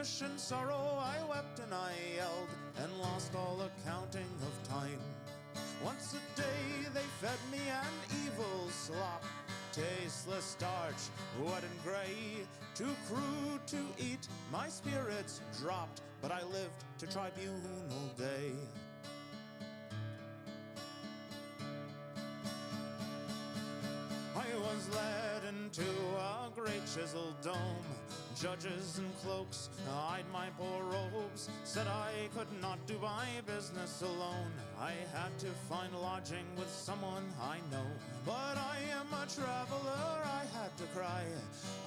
anguish and sorrow I wept and I yelled, and lost all accounting of time. Once a day they fed me an evil slop, tasteless starch, wet and gray, too crude to eat, my spirits dropped, but I lived to tribunal day. I was led into a great chiseled dome. Judges in cloaks eyed my poor robes, said I could not do my business alone. I had to find lodging with someone I know. But I am a traveler, I had to cry.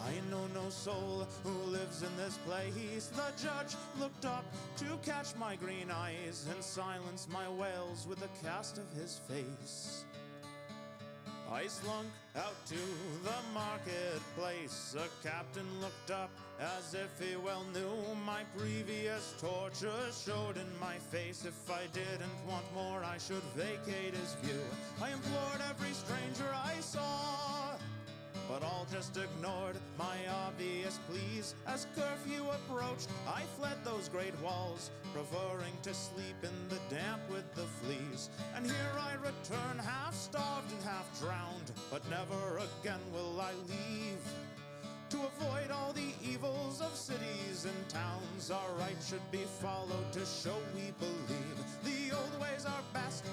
I know no soul who lives in this place. The judge looked up to catch my green eyes and silence my wails with a cast of his face. I slunk out to the marketplace. A captain looked up as if he well knew my previous tortures showed in my face. If I didn't want more, I should vacate his view. I implored every stranger I saw, but all just ignored my obvious pleas. As curfew approached, I fled those great walls, preferring to sleep in the damp with the fleas. And here I return, half starved and half drowned, but never again will I leave. To avoid all the evils of cities and towns, our right should be followed to show we believe. The old ways are best,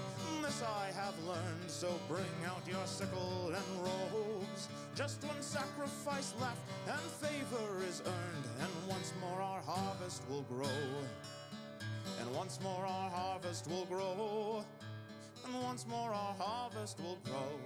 this I have learned, so bring out your sickle and robes. Just one sacrifice left and favor is earned, and once more our harvest will grow. And once more our harvest will grow. And once more our harvest will grow.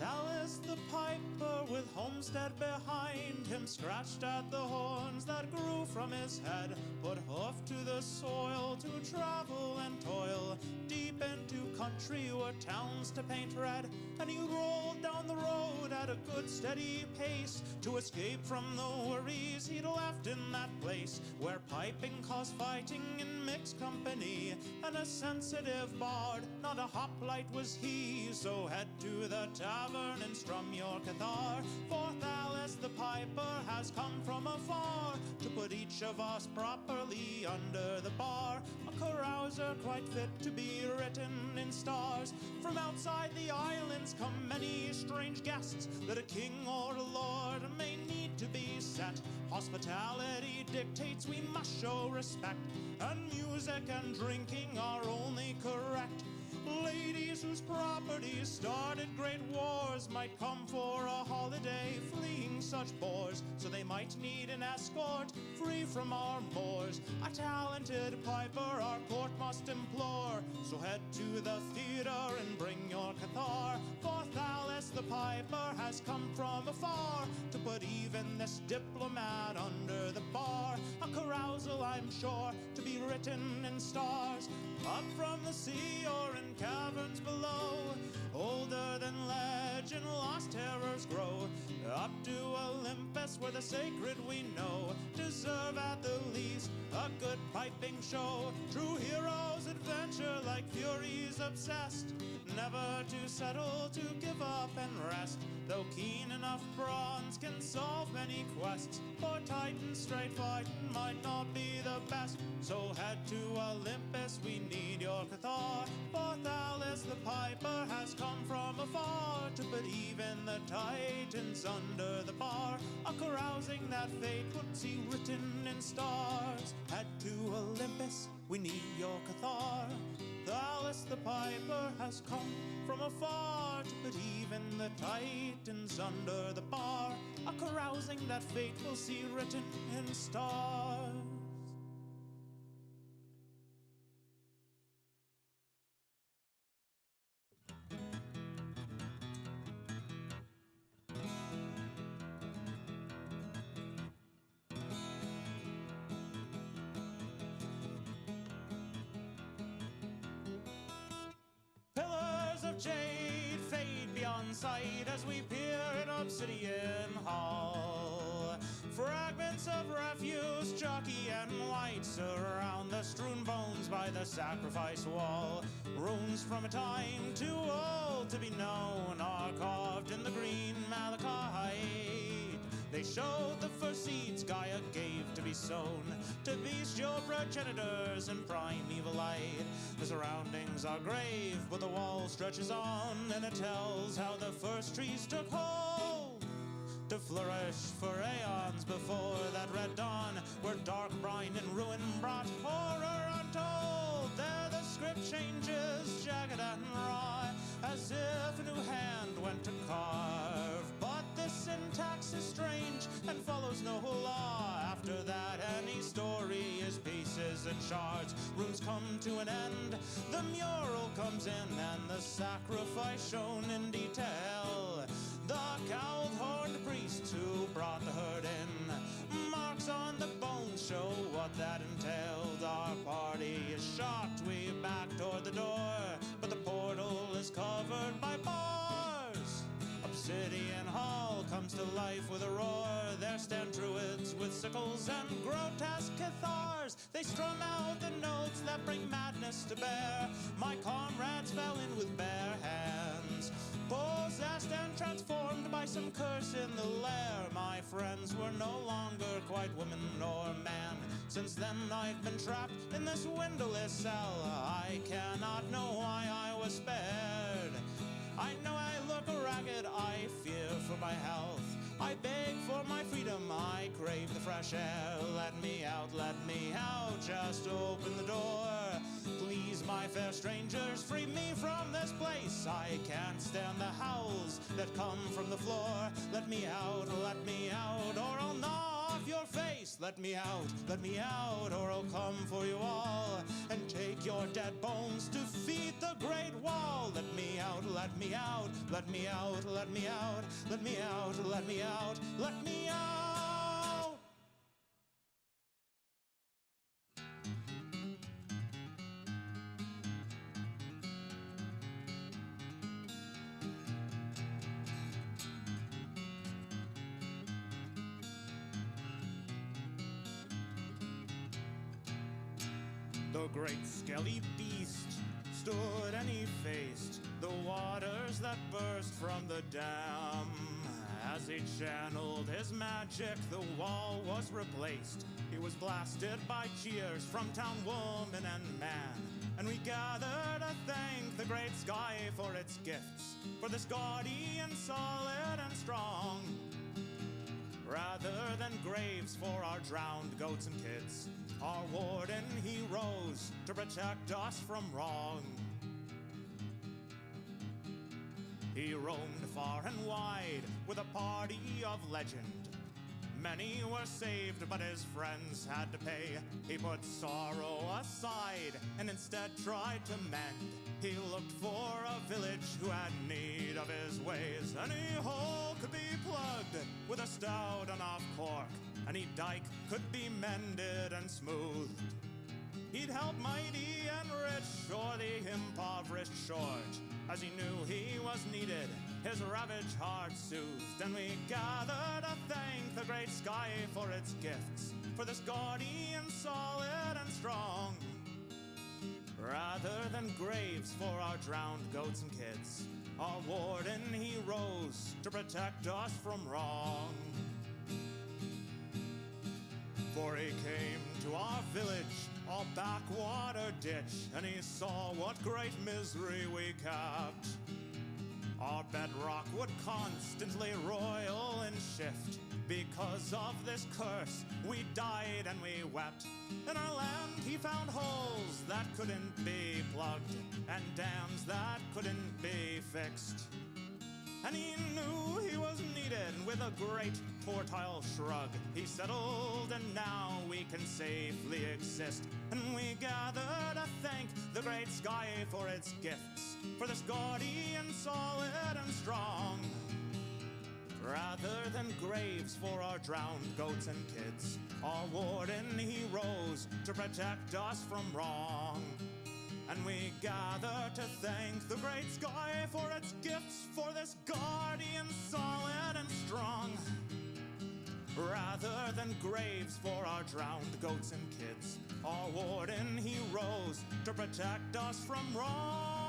Alice the piper, with homestead behind him, scratched at the horns that grew from his head, put hoof to the soil to travel and toil, deep into country where towns to paint red. And he rolled down the road at a good steady pace, to escape from the worries he'd left in that place, where piping caused fighting in mixed company, and a sensitive bard, not a hoplite was he. So head to the tavern and strum your cathar, for Alice the piper has come from afar, to put each of us properly under the bar. A carouser quite fit to be written in stars. From outside the islands come many strange guests, that a king or a lord may need to be set. Hospitality dictates we must show respect, and music and drinking are only correct. Ladies whose properties started great wars might come for a holiday, fleeing such bores, so they might need an escort free from our moors. A talented piper our court must implore, so head to the theater and bring your cathar, for Alice the piper has come from afar, to put even this diplomat under the bar. A carousal, I'm sure, to be written in stars, up from the sea or in caverns below. Older than legend, lost terrors grow, up to Olympus where the sacred we know deserve at the least a good piping show. True heroes adventure like furies obsessed, never to settle, to give up and rest, though keen enough bronze can solve many quests. For Titan straight fighting might not be the best, so head to Olympus, we need your cathar, for Alice the piper has come from afar, to put even the Titans under the bar. A carousing that fate would see written in stars. Head to Olympus, we need your cathar, Alice the piper has come from afar, to put even the Titans under the bar. A carousing that fate will see written in stars. Jade fade beyond sight as we peer in obsidian hall. Fragments of refuse, chalky and white, surround the strewn bones by the sacrifice wall. Runes from a time too old to be known, They showed the first seeds Gaia gave to be sown, to bestial progenitors in primeval light. The surroundings are grave, but the wall stretches on, and it tells how the first trees took hold, to flourish for aeons before that red dawn, where dark brine and ruin brought horror untold. There the script changes, jagged and raw, as if a new hand went to carve. But this syntax is strange and follows no law. After that, any story is pieces and shards. Runes come to an end, the mural comes in, and the sacrifice shown in detail. The cowled horned priest who brought the herd in, marks on the bones show what that entailed. Our party is shocked, we back toward the door, but the portal is covered by bars. Obsidian Hall comes to life with a roar. There stand druids with sickles and grotesque cathars. They strum out the notes that bring madness to bear. My comrades fell in with bare hands, possessed and transformed by some curse in the lair. My friends were no longer quite woman or man. Since then I've been trapped in this windowless cell. I cannot know why I was spared. I know I look ragged, I fear for my health. I beg for my freedom, I crave the fresh air. Let me out, just open the door. Please, my fair strangers, free me from this place. I can't stand the howls that come from the floor. Let me out, or I'll gnaw off your face. Let me out, or I'll come for you all, and take your dead bones to feed the great wall. Let me out, let me out, let me out, let me out, let me out, let me out, let me out. The great skelly beast stood and he faced the waters that burst from the dam. As he channeled his magic, the wall was replaced. He was blasted by cheers from town woman and man. And we gathered to thank the great sky for its gifts, for this gaudy and solid and strong, rather than graves for our drowned goats and kids. Our warden, he rose to protect us from wrong. He roamed far and wide with a party of legend. Many were saved, but his friends had to pay. He put sorrow aside and instead tried to mend. He looked for a village who had need of his ways. Any hole could be plugged with a stout enough cork. Any dike could be mended and smoothed. He'd help mighty and rich or the impoverished short. As he knew he was needed, his ravaged heart soothed. And we gathered to thank the great sky for its gifts, for this gaudy and solid and strong, rather than graves for our drowned goats and kids. Our warden, he rose to protect us from wrong. For he came to our village, our backwater ditch, and he saw what great misery we kept. Our bedrock would constantly roil and shift. Because of this curse, we died and we wept. In our land he found holes that couldn't be plugged, and dams that couldn't be fixed. And he knew he was needed. With a great tortile shrug, he settled, and now we can safely exist. And we gather to thank the great sky for its gifts, for this gaudy and solid and strong, rather than graves for our drowned goats and kids. Our warden, he rose to protect us from wrong. And we gather to thank the great sky for its gifts, for this guardian solid and strong, rather than graves for our drowned goats and kids. Our warden, he rose to protect us from wrong.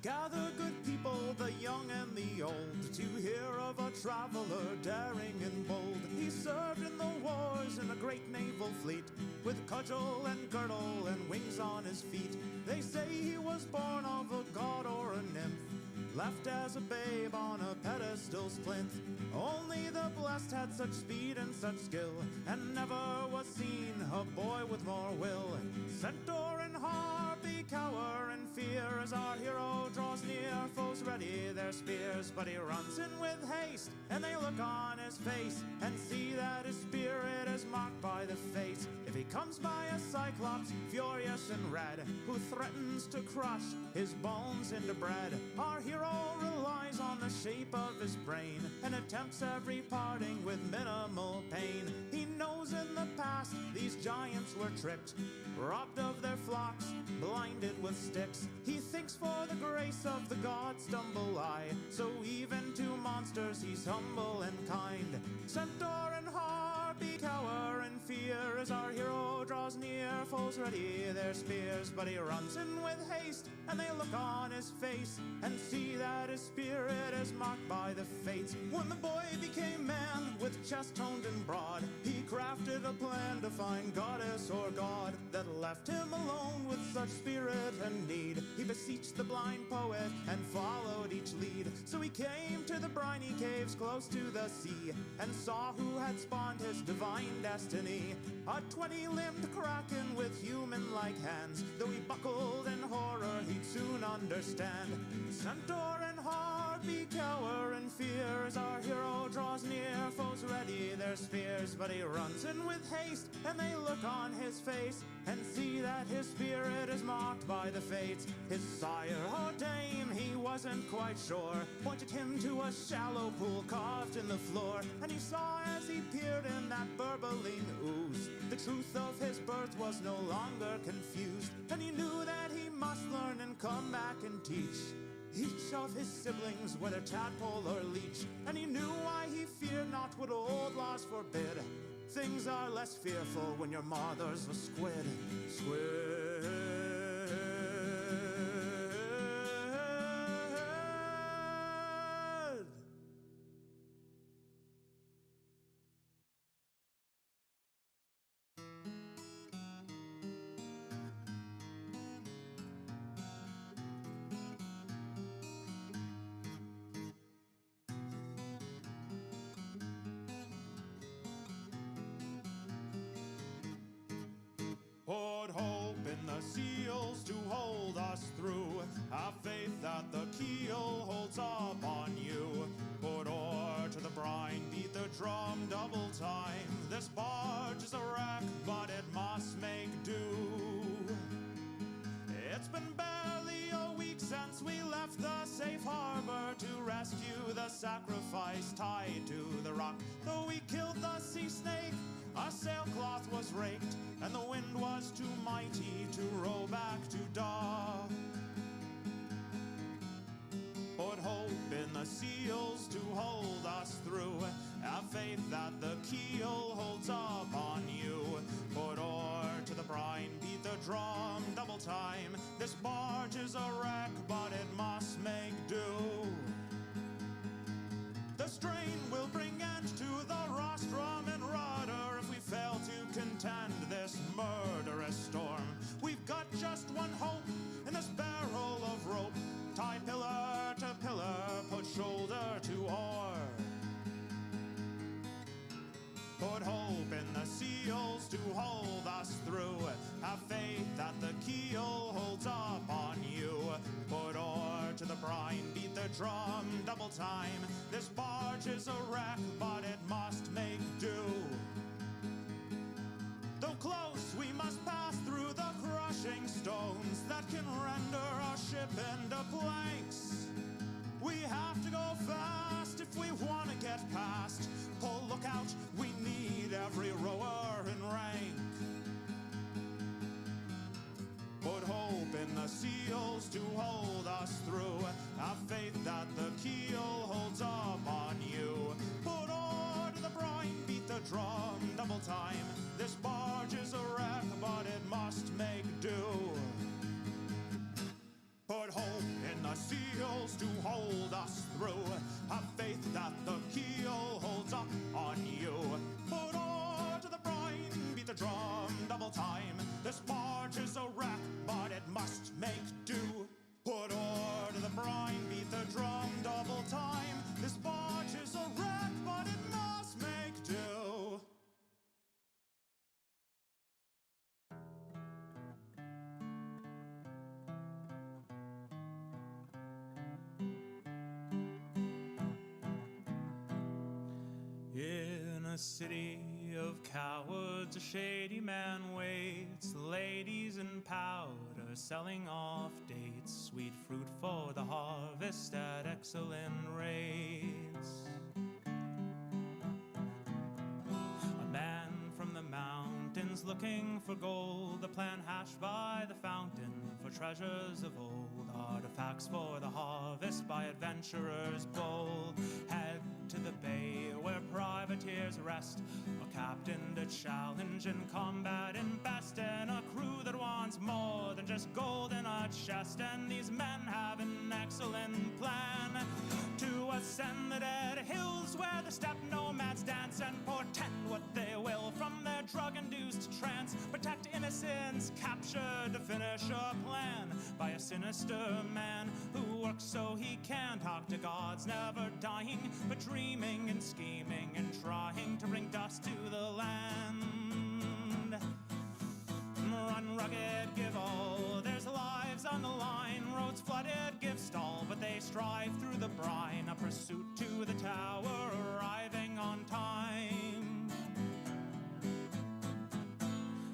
Gather, good people, the young and the old, to hear of a traveler daring and bold. He served in the wars in a great naval fleet, with cudgel and girdle and wings on his feet. They say he was born of a god or a nymph, left as a babe on a pedestal's plinth. Only the blessed had such speed and such skill, and never was seen a boy with more will. Centaur and harpy cower in fear as our hero draws near. Foes ready their spears, but he runs in with haste, and they look on his face and see that his spirit is marked by the fates. If he comes by a cyclops, furious and red, who threatens to crush his bones into bread, our hero relies on the shape of his brain and attempts every parting with minimal pain. He knows in the past these giants were tricked, robbed of their flocks, blinded with sticks. He thinks for the grace of the gods stumble I, so even to monsters he's humble and kind. Centaur and harpy cower in fear as our hero draws near. Foes ready their spears, but he runs in with haste, and they look on his face and see that his spirit is marked by the fates. When the boy became man, with chest toned and broad, he crafted a plan to find goddess or god that left him alone with such spirit and need. He beseeched the blind poet and followed each lead. So he came to the briny caves close to the sea, and saw who had spawned his divine destiny. A 20-limbed kraken with human-like hands. Though he buckled in horror, he'd soon understand. Centaur and harpy cower in fear as our hero draws near. Foes ready their spears, but he runs in with haste, and they look on his face and see that his spirit is marked by the fates. His sire or dame, he wasn't quite sure, pointed him to a shallow pool carved in the floor, and he saw as he peered in that burbling ooze, the truth of his birth was no longer confused, and he knew that he must learn and come back and teach each of his siblings, whether tadpole or leech. And he knew why he feared not what old laws forbid. Things are less fearful when your mother's a squid. Squid. Put hope in the seals to hold us through. Have faith that the keel holds up on you. Put oar to the brine, beat the drum double time. This barge is a wreck, but it must make do. It's been barely a week since we left the safe harbor to rescue the sacrifice tied to the rock. Though we killed the sea snake, our sailcloth was raked, and the wind was too mighty to row back to dock. Put hope in the seals to hold us through. Have faith that the keel holds up on you. Put oar to the brine, beat the drum double time. This barge is a wreck, but it must make do. The strain will bring end to the rostrum and rudder if we fail to contend this murderous storm. We've got just one hope in this barrel of rope. Tie pillar to pillar, put shoulder to oar. Put hope in the seals to hold us through. Have faith that the keel holds up on you. Put oar to the brine, beat the drum double time. This barge is a wreck, but it must make do. Though close, we must pass through the crushing stones that can render our ship into planks. We have to go fast if we want to get past. Pull lookout, we need every rower in rank. Put hope in the seals to hold us through. Have faith that the keel holds up on you. Put oar to the brine, beat the drum double time. This barge is a wreck, but it must make do. Put hope in the the seals to hold us through. Have faith that the keel holds up on you. Put oar to the brine, beat the drum double time. This barge is a wreck, but it must make do. Put oar to the brine, beat the drum double time. This barge is a wreck, but it must make do. In a city of cowards, a shady man waits. Ladies in powder selling off dates. Sweet fruit for the harvest at excellent rates. A man from the mountains looking for gold. A plan hashed by the fountain for treasures of old. Artifacts for the harvest by adventurers bold. Head to the bay where privateers rest, a captain to challenge in combat and best, and a crew that wants more than just gold in a chest. And these men have an excellent plan to ascend the dead hills where the steppe nomads dance, and portend what they will from their drug-induced trance. Protect innocents captured to finish a plan by a sinister man who works so he can talk to gods, never dying but dreaming and scheming and trying to bring dust to the land. Run rugged, give all, there's lives on the line. Roads flooded, give stall, but they strive through the brine. A pursuit to the tower, arriving on time.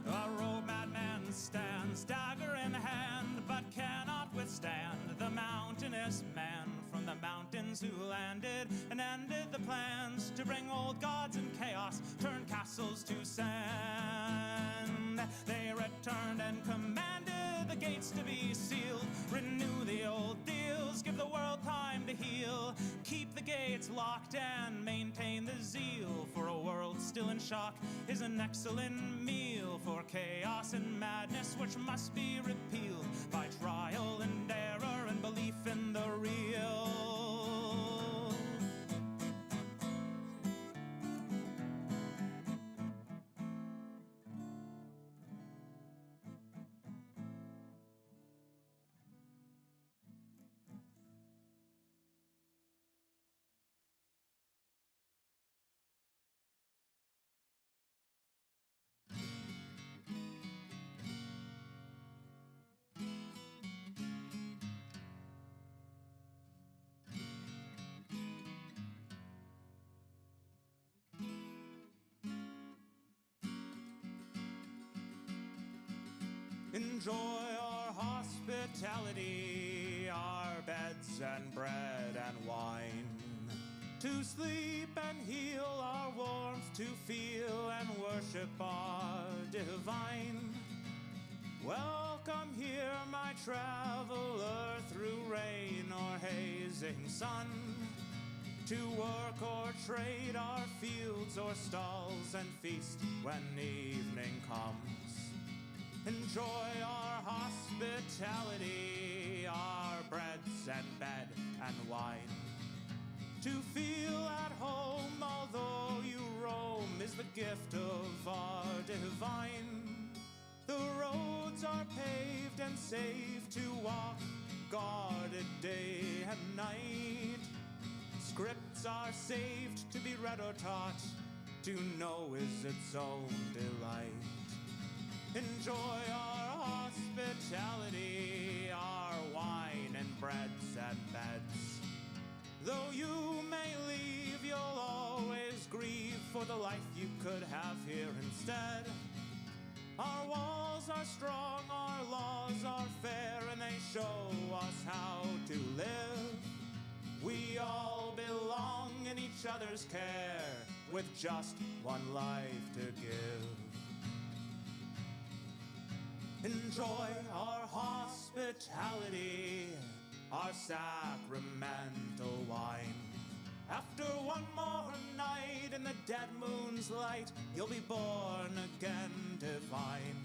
A road madman stands, dagger in hand, but cannot withstand the mountainous man from the mountains who landed and ended the plans to bring old gods and chaos, turn castles to sand. They returned and commanded the gates to be sealed. Renew the old deals, give the world time to heal. Keep the gates locked and maintain the zeal, for a world still in shock is an excellent meal. For chaos and madness which must be repealed by trial and error and belief in the real. Enjoy our hospitality, our beds and bread and wine. To sleep and heal, our warmth to feel and worship our divine. Welcome here, my traveler, through rain or hazing sun. To work or trade our fields or stalls and feast when evening comes. Enjoy our hospitality, our breads and bed and wine. To feel at home, although you roam, is the gift of our divine. The roads are paved and safe to walk, guarded day and night. Scripts are saved to be read or taught, to know is its own delight. Enjoy our hospitality, our wine and breads and beds. Though you may leave, you'll always grieve for the life you could have here instead. Our walls are strong, our laws are fair, and they show us how to live. We all belong in each other's care, with just one life to give. Enjoy our hospitality, our sacramental wine. After one more night in the dead moon's light, you'll be born again divine.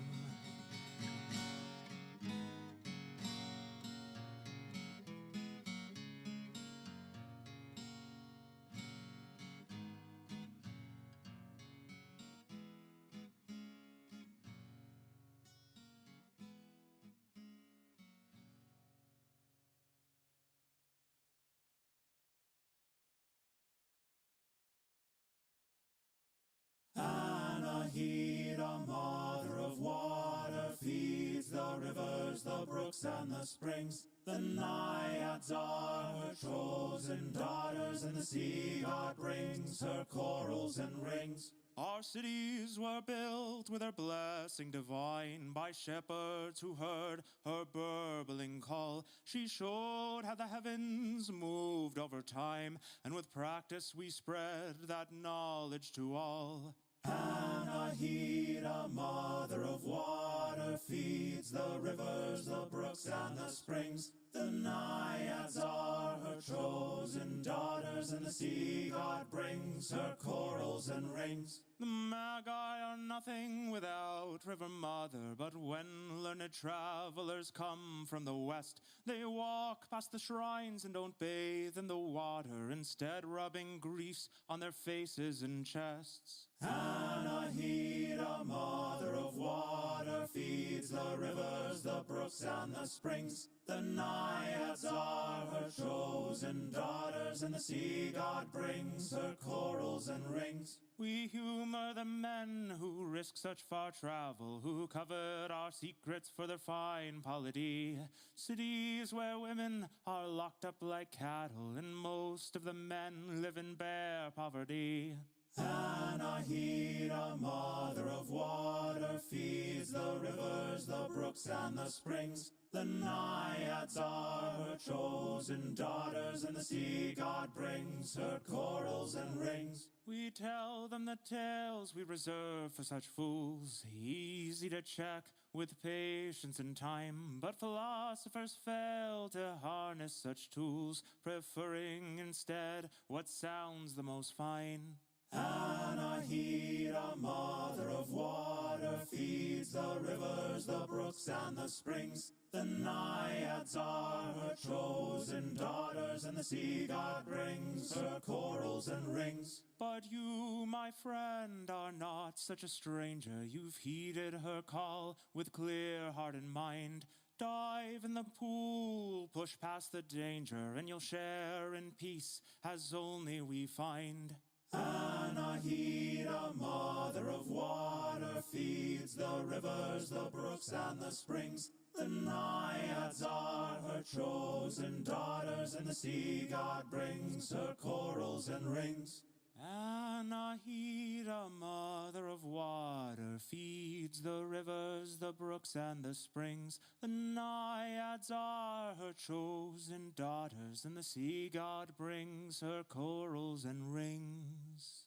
rivers, the brooks, and the springs. The naiads are her chosen daughters, and the sea god brings her corals and rings. Our cities were built with her blessing divine by shepherds who heard her burbling call. She showed how the heavens moved over time, and with practice we spread that knowledge to all. Anahita, mother of water, feeds the rivers, the brooks, and the springs. The naiads are her chosen daughters, and the sea god brings her corals and rings. The magi are nothing without River Mother, but when learned travelers come from the west, they walk past the shrines and don't bathe in the water, instead rubbing griefs on their faces and chests. Anahita, mother of water, feeds the rivers, the brooks, and the springs. The naiads are her chosen daughters, and the sea god brings her corals and rings. We humor the men who risk such far travel, who covet our secrets for their fine polity. Cities where women are locked up like cattle, and most of the men live in bare poverty. Anahita, mother of water, feeds the rivers, the brooks, and the springs. The naiads are her chosen daughters, and the sea god brings her corals and rings. We tell them the tales we reserve for such fools, easy to check with patience and time, but philosophers fail to harness such tools, preferring instead what sounds the most fine. Anahita, mother of water, feeds the rivers, the brooks, and the springs. The naiads are her chosen daughters, and the sea god brings her corals and rings. But you, my friend, are not such a stranger. You've heeded her call with clear heart and mind. Dive in the pool, push past the danger, and you'll share in peace as only we find. Anahita, mother of water, feeds the rivers, the brooks, and the springs. The naiads are her chosen daughters, and the sea god brings her corals and rings. Anahita, mother of water, feeds the rivers, the brooks, and the springs. The naiads are her chosen daughters, and the sea god brings her corals and rings.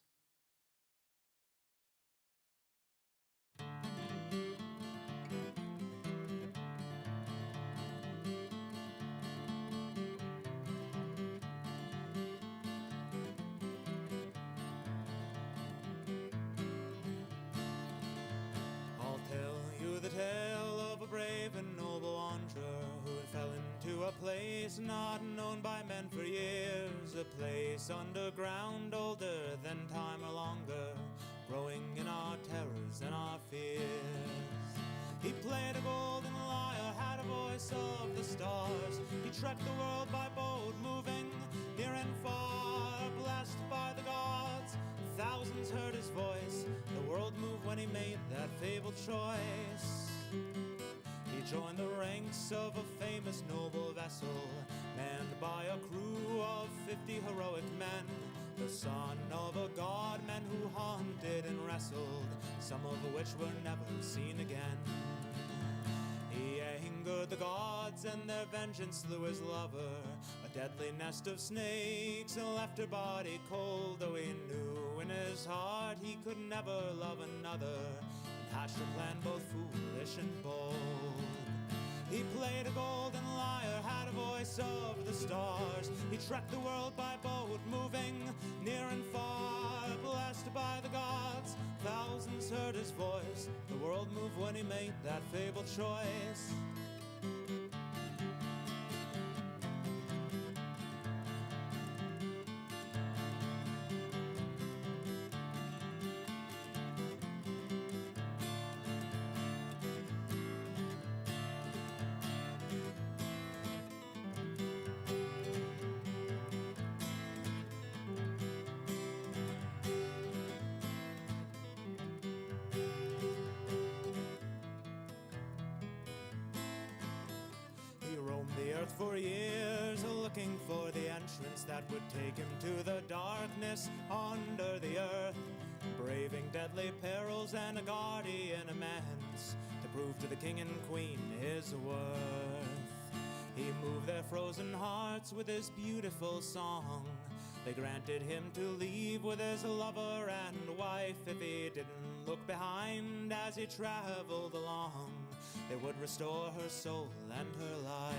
The tale of a brave and noble wanderer who fell into a place not known by men for years, a place underground, older than time or longer, growing in our terrors and our fears. He played a golden lyre, had a voice of the stars. He trekked the world by boat, moving near and far, blessed by the gods. Thousands heard his voice. The world moved when he made that fabled choice. He joined the ranks of a famous noble vessel, manned by a crew of 50 heroic men, the son of a god, men who hunted and wrestled, some of which were never seen again. He angered the gods, and their vengeance slew his lover, a deadly nest of snakes, and left her body cold, though he knew in his heart he could never love another, and hatched a plan both foolish and bold. He played a golden lyre, had a voice of the stars. He trekked the world by boat, moving near and far, blessed by the gods. Thousands heard his voice. The world moved when he made that fabled choice. earth for years, looking for the entrance that would take him to the darkness under the earth, braving deadly perils and a guardian immense to prove to the king and queen his worth. He moved their frozen hearts with his beautiful song. They granted him to leave with his lover and wife if he didn't look behind as he traveled along. They would restore her soul and her life.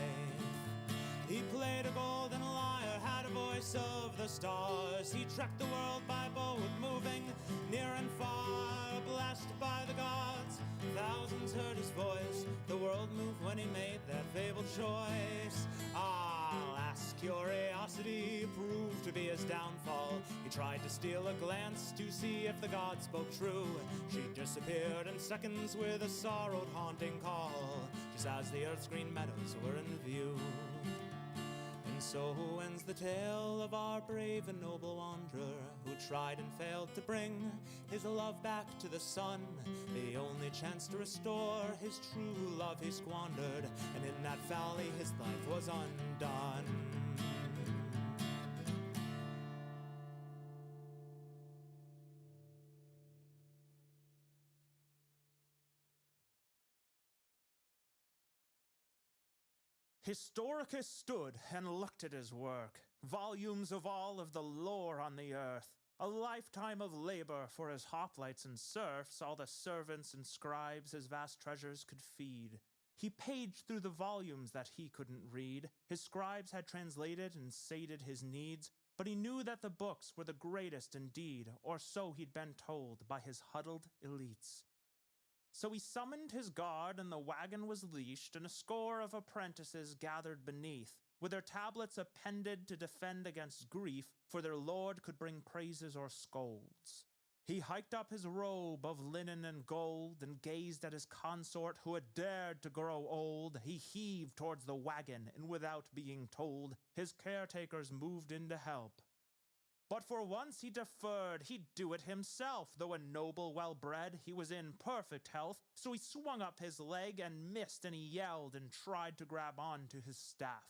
He played a golden lyre, had a voice of the stars. He tracked the world by boat, moving near and far, blessed by the gods. Thousands heard his voice. The world moved when he made that fabled choice. Alas, curiosity proved to be his downfall. He tried to steal a glance to see if the gods spoke true. She disappeared in seconds with a sorrowed, haunting call, just as the earth's green meadows were in view. And so ends the tale of our brave and noble wanderer, who tried and failed to bring his love back to the sun. The only chance to restore his true love he squandered, and in that valley his life was undone. Historicus stood and looked at his work, volumes of all of the lore on the earth, a lifetime of labor for his hoplites and serfs, all the servants and scribes his vast treasures could feed. He paged through the volumes that he couldn't read. His scribes had translated and sated his needs, but he knew that the books were the greatest indeed, or so he'd been told by his huddled elites. So he summoned his guard, and the wagon was leashed, and a score of apprentices gathered beneath, with their tablets appended to defend against grief, for their lord could bring praises or scolds. He hiked up his robe of linen and gold, and gazed at his consort who had dared to grow old. He heaved towards the wagon, and without being told, his caretakers moved in to help. But for once he deferred, he'd do it himself. Though a noble, well-bred, he was in perfect health, so he swung up his leg and missed, and he yelled and tried to grab on to his staff.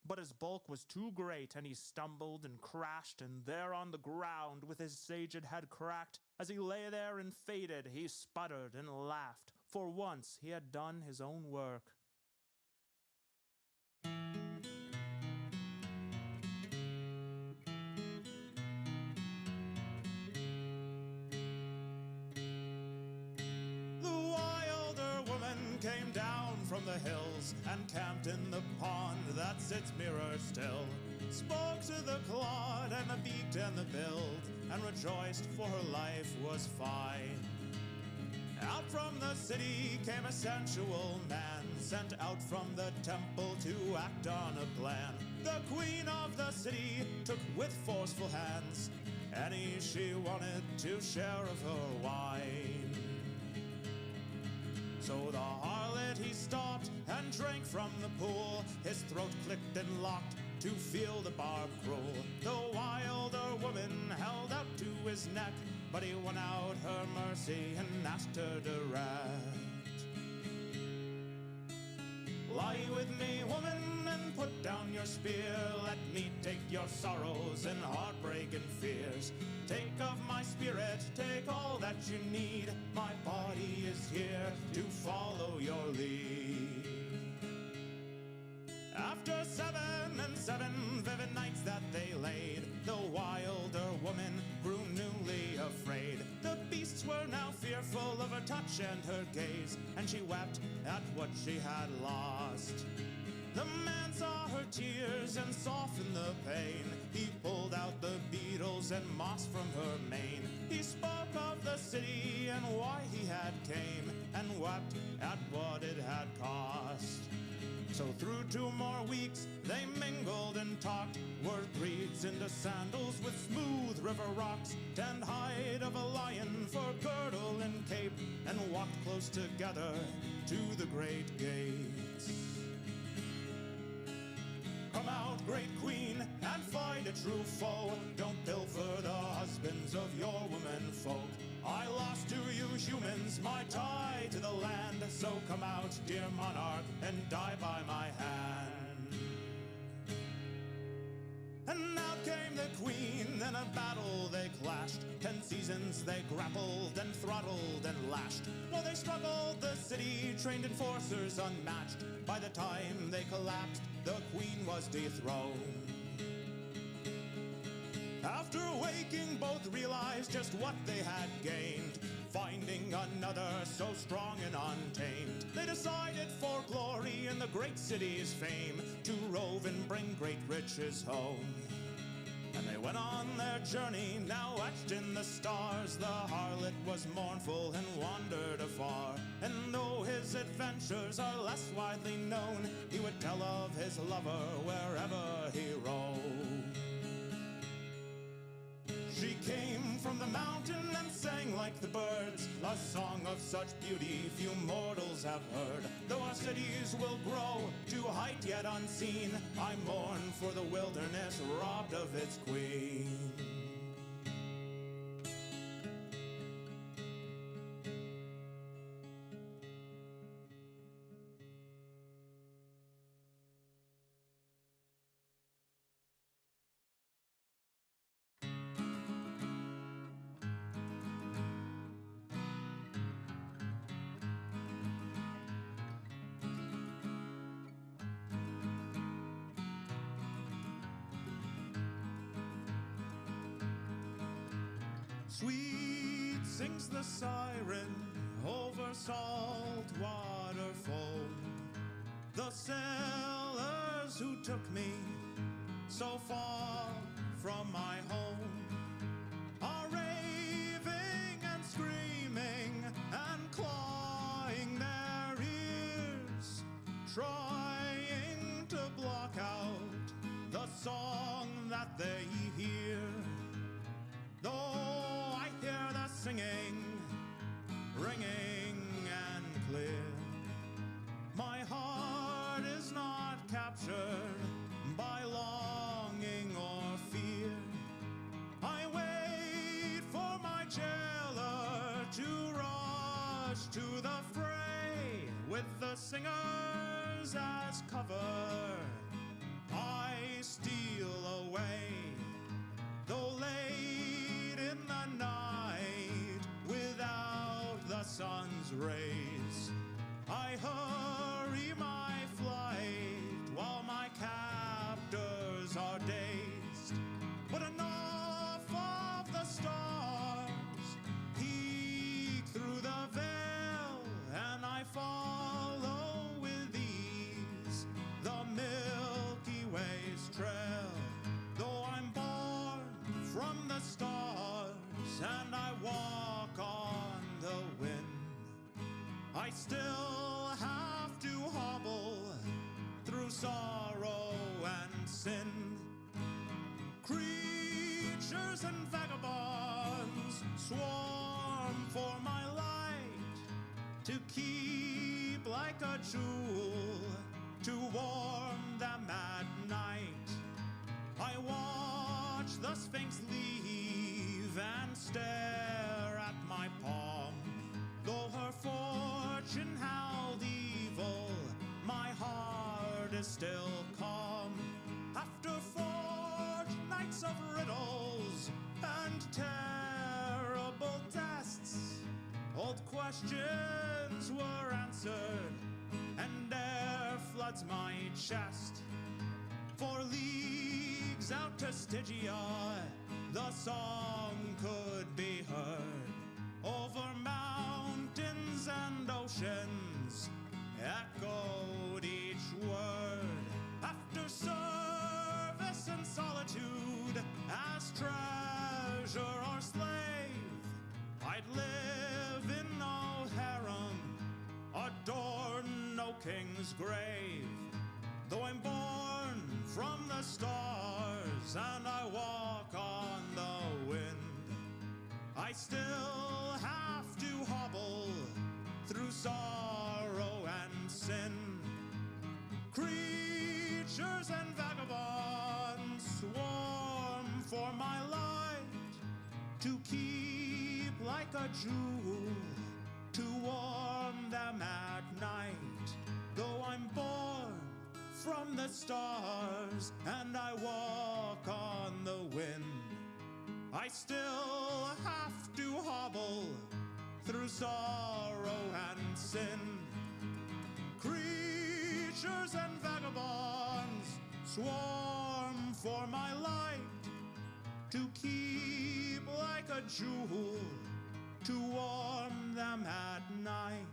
But his bulk was too great, and he stumbled and crashed, and there on the ground, with his saged head cracked, as he lay there and faded, he sputtered and laughed. For once he had done his own work. Came down from the hills and camped in the pond that sits mirror still. Spoke to the clod and the beaked and the billed, and rejoiced for her life was fine. Out from the city came a sensual man, sent out from the temple to act on a plan. The queen of the city took with forceful hands any she wanted to share of her wine. So the harlot he stopped and drank from the pool. His throat clicked and locked to feel the barb cruel. The wilder woman held out to his neck, but he won out her mercy and asked her direct. Lie with me, woman, and put down your spear. Let me take your sorrows and heartbreak and fears. Take of my spirit, take all that you need. My body is here to follow your lead. After 7 and 7 vivid nights that they laid, the wilder woman grew newly afraid. The beasts were now fearful of her touch and her gaze, and she wept at what she had lost. The man saw her tears and softened the pain. He pulled out the beetles and moss from her mane. He spoke of the city and why he had came, and wept at what it had cost. So through 2 more weeks they mingled and talked, wore breeds into sandals with smooth river rocks, tanned hide of a lion for girdle and cape, and walked close together to the great gates. Come out, great queen, and find a true foe. Don't pilfer the husbands of your women folk. I lost to you humans my tie to the land, so come out, dear monarch, and die by my hand. And out came the queen, in a battle they clashed. 10 seasons they grappled and throttled and lashed. While they struggled, the city trained enforcers unmatched. By the time they collapsed, the queen was dethroned. After waking, both realized just what they had gained. Finding another so strong and untamed, they decided for glory in the great city's fame, to rove and bring great riches home. And they went on their journey, now etched in the stars. The harlot was mournful and wandered afar. And though his adventures are less widely known, he would tell of his lover wherever he roamed. She came from the mountain and sang like the birds, a song of such beauty few mortals have heard. Though our cities will grow to height yet unseen, I mourn for the wilderness robbed of its queen. Sweet sings the siren over salt water foam. The sailors who took me so far from my home are raving and screaming and clawing their ears, trying to block out the song that they hear. Though I hear the singing, ringing and clear, my heart is not captured by longing or fear. I wait for my jailer to rush to the fray, with the singers as cover. I steal away, though late in the night, without the sun's rays. I hurry my flight while my captors are dazed. But enough of the stars peek through the veil, and I follow with ease the Milky Way's trail. Though I'm born from the stars and I walk on the wind, I still have to hobble through sorrow and sin. Creatures and vagabonds swarm for my light, to keep like a jewel, to warm them at night. I watch the Sphinx leave and stare at my palm. Though her fortune held evil, my heart is still calm. After fortnights of riddles and terrible tests, old questions were answered, and air floods my chest. For leagues out to Stygia, the song could be heard. Over mountains and oceans echoed each word. After service and solitude, as treasure or slave, I'd live in no harem, adorn no king's grave. Though I'm born from the stars and I walk on the wind, I still have to hobble through sorrow and sin. Creatures and vagabonds swarm for my light, to keep like a jewel, to warm them at night. Though I'm born from the stars and I walk on wind. I still have to hobble through sorrow and sin. Creatures and vagabonds swarm for my light, to keep like a jewel, to warm them at night.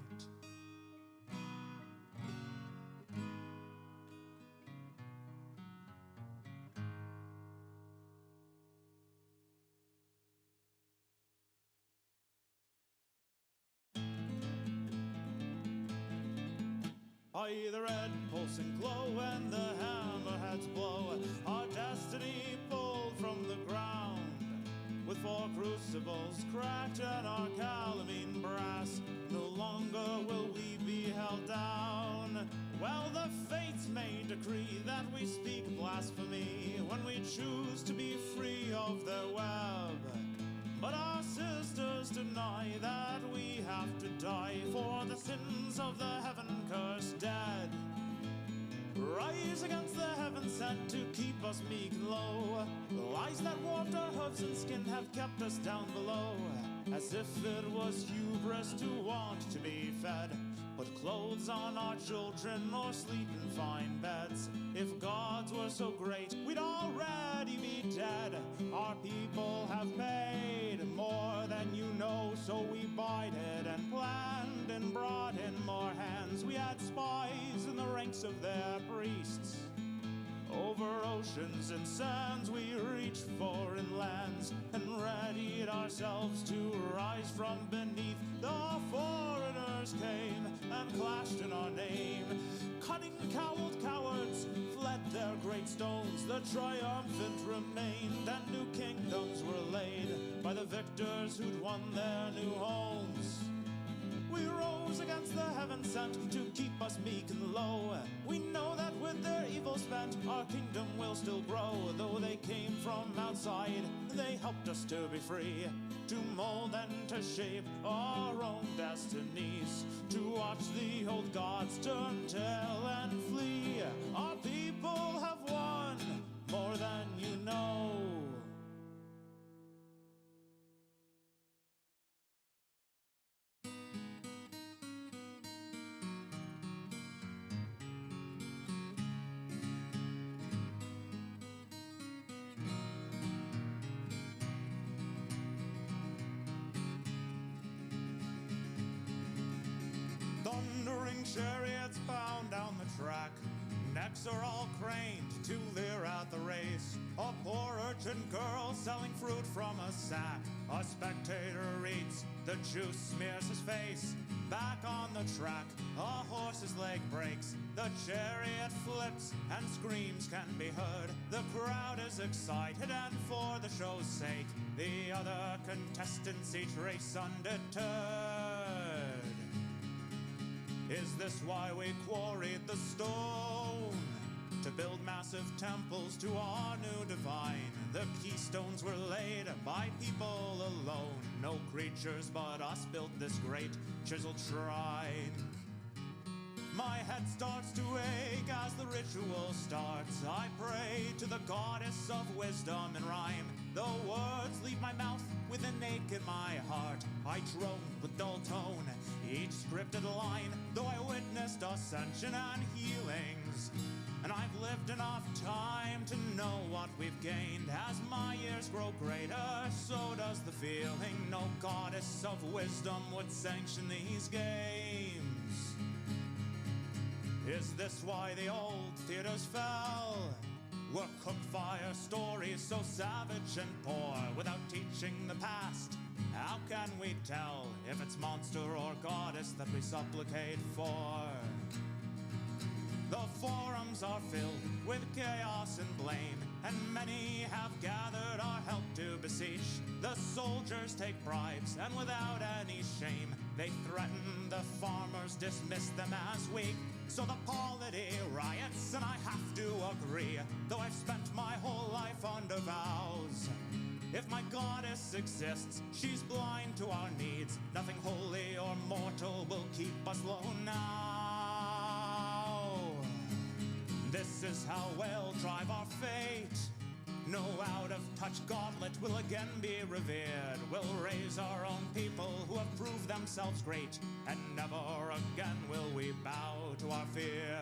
Aye, the red pulsing glow and the hammerheads blow, our destiny pulled from the ground. With 4 crucibles cracked and our calamine brass, no longer will we be held down. Well, the fates may decree that we speak blasphemy when we choose to be free of their web. But our sisters deny that we have to die for the sins of the heaven-cursed dead. Rise against the heaven sent to keep us meek and low. The lies that warped our hooves and skin have kept us down below, as if it was hubris to want to be fed. Put clothes on our children or sleep in fine beds. If gods were so great, we'd already be dead. Our people have paid more than you know, so we bided and planned and brought in more hands. We had spies in the ranks of their priests. Over oceans and sands we reached foreign lands and readied ourselves to rise from beneath. The foreigners came and clashed in our name. Cunning cowled cowards fled their great stones. The triumphant remained and new kingdoms were laid by the victors who'd won their new homes. We rose against the heaven sent to keep us meek and low. We know that with their evil spent, our kingdom will still grow. Though they came from outside, they helped us to be free, to mold and to shape our own destinies, to watch the old gods turn tail and flee. Our people have won more than you know. Thundering chariots bound down the track, necks are all craned to leer at the race. A poor urchin girl selling fruit from a sack. A spectator reads, the juice smears his face. Back on the track, a horse's leg breaks. The chariot flips and screams can be heard. The crowd is excited and for the show's sake, the other contestants each race undeterred. Is this why we quarried the stone? To build massive temples to our new divine. The keystones were laid by people alone. No creatures but us built this great chiseled shrine. My head starts to ache as the ritual starts. I pray to the goddess of wisdom and rhyme. The words leave my mouth with an ache in my heart. I drone with dull tone each scripted line, though I witnessed ascension and healings. And I've lived enough time to know what we've gained. As my years grow greater, so does the feeling. No goddess of wisdom would sanction these games. Is this why the old theaters fell? Were cook-fire stories so savage and poor without teaching the past? How can we tell if it's monster or goddess that we supplicate for? The forums are filled with chaos and blame, and many have gathered our help to beseech. The soldiers take bribes, and without any shame, they threaten the farmers, dismiss them as weak. So the polity riots, and I have to agree, though I've spent my whole life under vows. If my goddess exists, she's blind to our needs. Nothing holy or mortal will keep us low now. This is how we'll drive our fate. No out-of-touch gauntlet will again be revered. We'll raise our own people who have proved themselves great, and never again will we bow to our fear.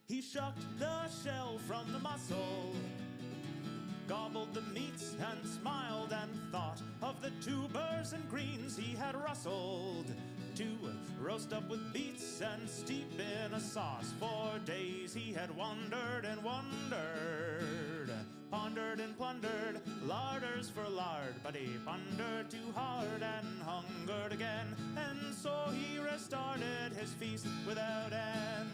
He shucked the shell from the mussel, gobbled the meats and smiled and thought of the tubers and greens he had rustled to roast up with beets and steep in a sauce. For days he had wandered and wondered, pondered and plundered, larders for lard, but he pondered too hard and hungered again, and so he restarted his feast without end.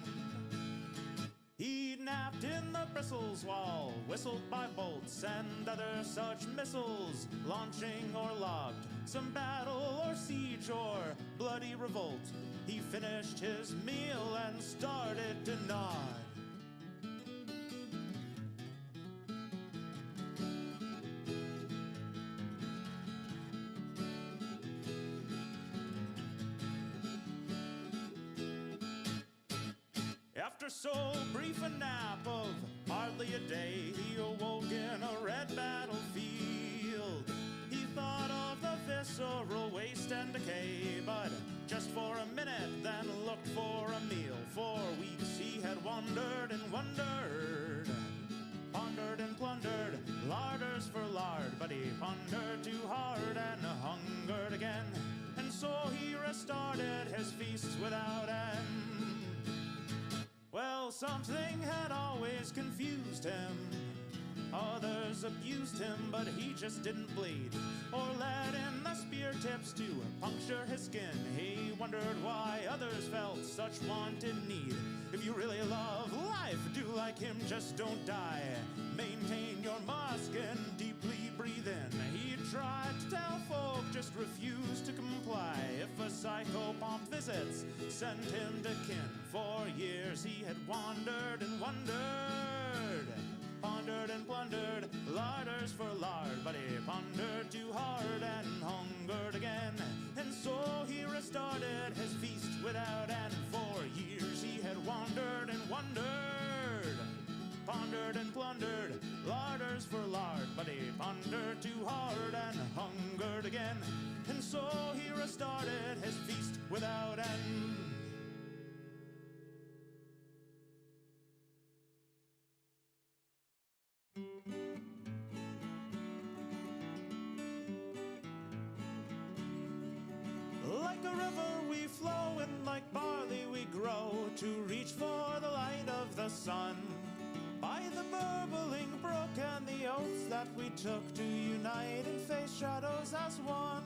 He napped in the bristles while whistled by bolts and other such missiles, launching or logged some battle or siege or bloody revolt. He finished his meal and started to nod. After so brief a nap of hardly a day, he awoke in a red battlefield. He thought of the visceral waste and decay, but just for a minute, then looked for a meal. For weeks he had wandered and wondered, pondered and plundered, larders for lard, but he pondered too hard and hungered again, and so he restarted his feasts without end. Well, something had always confused him. Others abused him, but he just didn't bleed, or let in the spear tips to puncture his skin. He wondered why others felt such wanted need. If you really love life, do like him, just don't die. Maintain your mask and deeply breathe in. He tried to tell folk, just refused to comply. If a psychopomp visits, send him to kin. For years he had wandered and wondered, pondered and plundered, larders for lard, but he pondered too hard and hungered again, and so he restarted his feast without end. For years he had wandered and wondered, pondered and plundered, larders for lard, but he pondered too hard and hungered again, and so he restarted his feast without end. Like a river we flow, and like barley we grow, to reach for the light of the sun. By the burbling brook and the oaths that we took to unite and face shadows as one.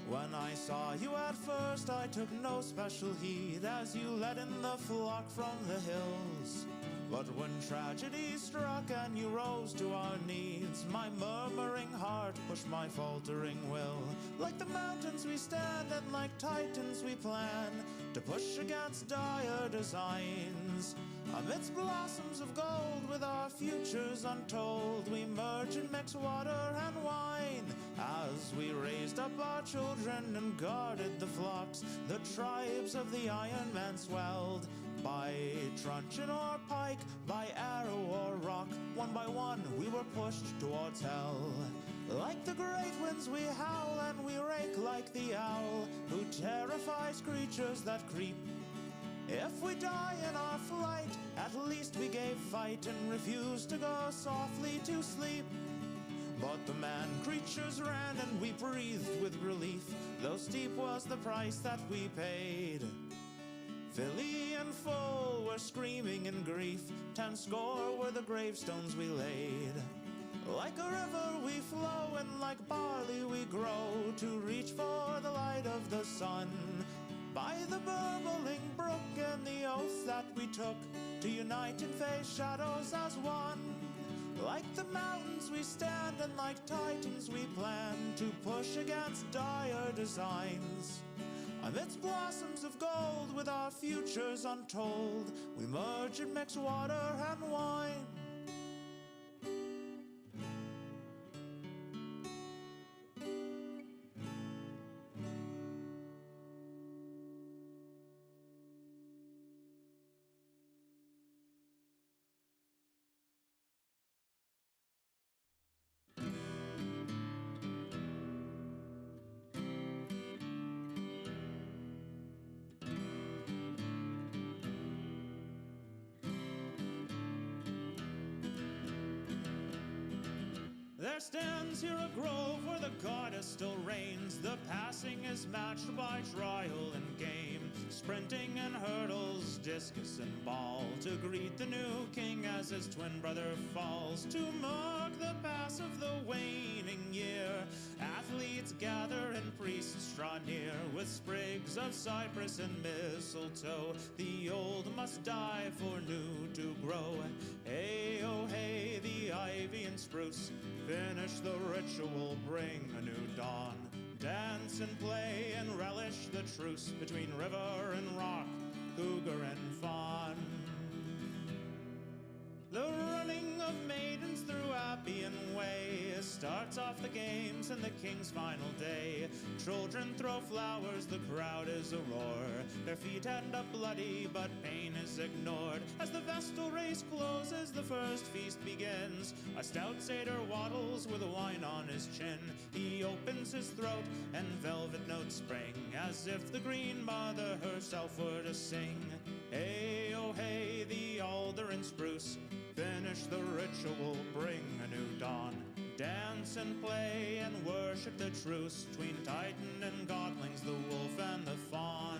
When I saw you at first, I took no special heed as you led in the flock from the hills. But when tragedy struck and you rose to our needs, my murmuring heart pushed my faltering will. Like the mountains we stand, and like titans we plan to push against dire designs. Amidst blossoms of gold, with our futures untold, we merge and mix water and wine. As we raised up our children and guarded the flocks, the tribes of the Iron Man swelled. By truncheon or pike, by arrow or rock, one by one we were pushed towards hell. Like the great winds we howl, and we rake like the owl, who terrifies creatures that creep. If we die in our flight, at least we gave fight and refused to go softly to sleep. But the man-creatures ran and we breathed with relief, though steep was the price that we paid. Filly and foal were screaming in grief, 10 score were the gravestones we laid. Like a river we flow, and like barley we grow, to reach for the light of the sun. By the burbling brook and the oaths that we took to unite and face shadows as one. Like the mountains we stand, and like titans we plan to push against dire designs. Amidst blossoms of gold, with our futures untold, we merge and mix water and wine. There stands here a grove where the goddess still reigns. The passing is matched by trial and game, sprinting and hurdles, discus and ball, to greet the new king as his twin brother falls. To mark the pass of the waning year, athletes gather and priests draw near, with sprigs of cypress and mistletoe. The old must die for new to grow. Hey, oh hey, the ivy and spruce finish the ritual, bring a new dawn. Dance and play and relish the truce between river and rock, cougar and fawn. The running of maidens through Appian Way starts off the games and the king's final day. Children throw flowers, the crowd is a roar. Their feet end up bloody, but pain is ignored. As the Vestal race closes, the first feast begins. A stout satyr waddles with wine on his chin. He opens his throat and velvet notes spring, as if the Green Mother herself were to sing. Hey, oh hey, the alder and spruce finish the ritual, bring a new dawn. Dance and play and worship the truce between Titan and Godlings, the wolf and the fawn.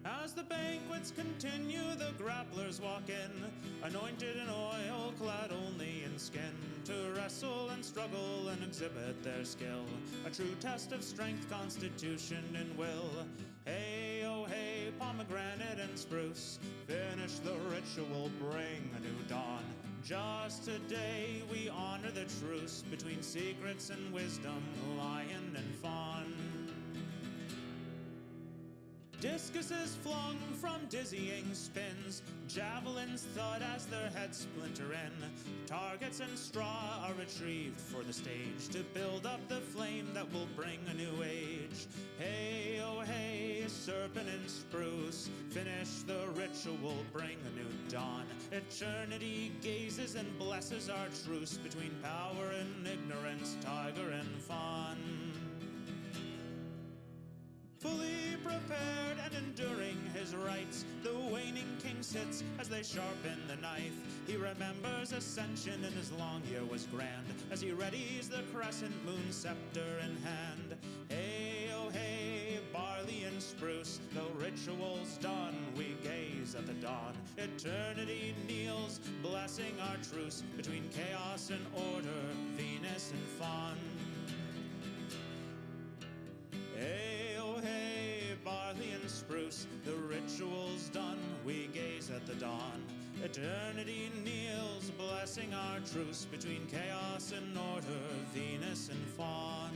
As the banquets continue, the grapplers walk in, anointed in oil, clad only in skin, to wrestle and struggle and exhibit their skill, a true test of strength, constitution, and will. Hey, oh hey, pomegranate and spruce, finish the ritual, bring a new dawn. Just today we honor the truce between secrets and wisdom, lion and fawn. Discuses flung from dizzying spins, javelins thud as their heads splinter in. Targets and straw are retrieved for the stage, to build up the flame that will bring a new age. Hey, oh hey, serpent and spruce, finish the ritual, bring a new dawn. Eternity gazes and blesses our truce between power and ignorance, tiger and fawn. Fully prepared and enduring his rights, the waning king sits as they sharpen the knife. He remembers ascension and his long year was grand, as he readies the crescent moon scepter in hand. Hey, oh hey, barley and spruce, the ritual's done, we gaze at the dawn. Eternity kneels, blessing our truce between chaos and order, Venus and fawn. Hey, oh hey, barley and spruce, the ritual's done, we gaze at the dawn. Eternity kneels, blessing our truce between chaos and order, Venus and fawn.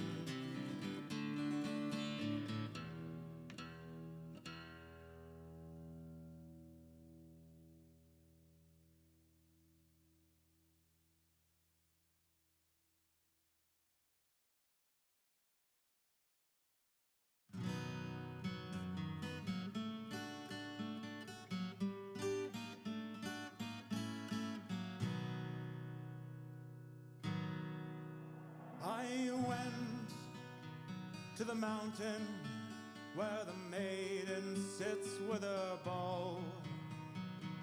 I went to the mountain where the maiden sits with her bow,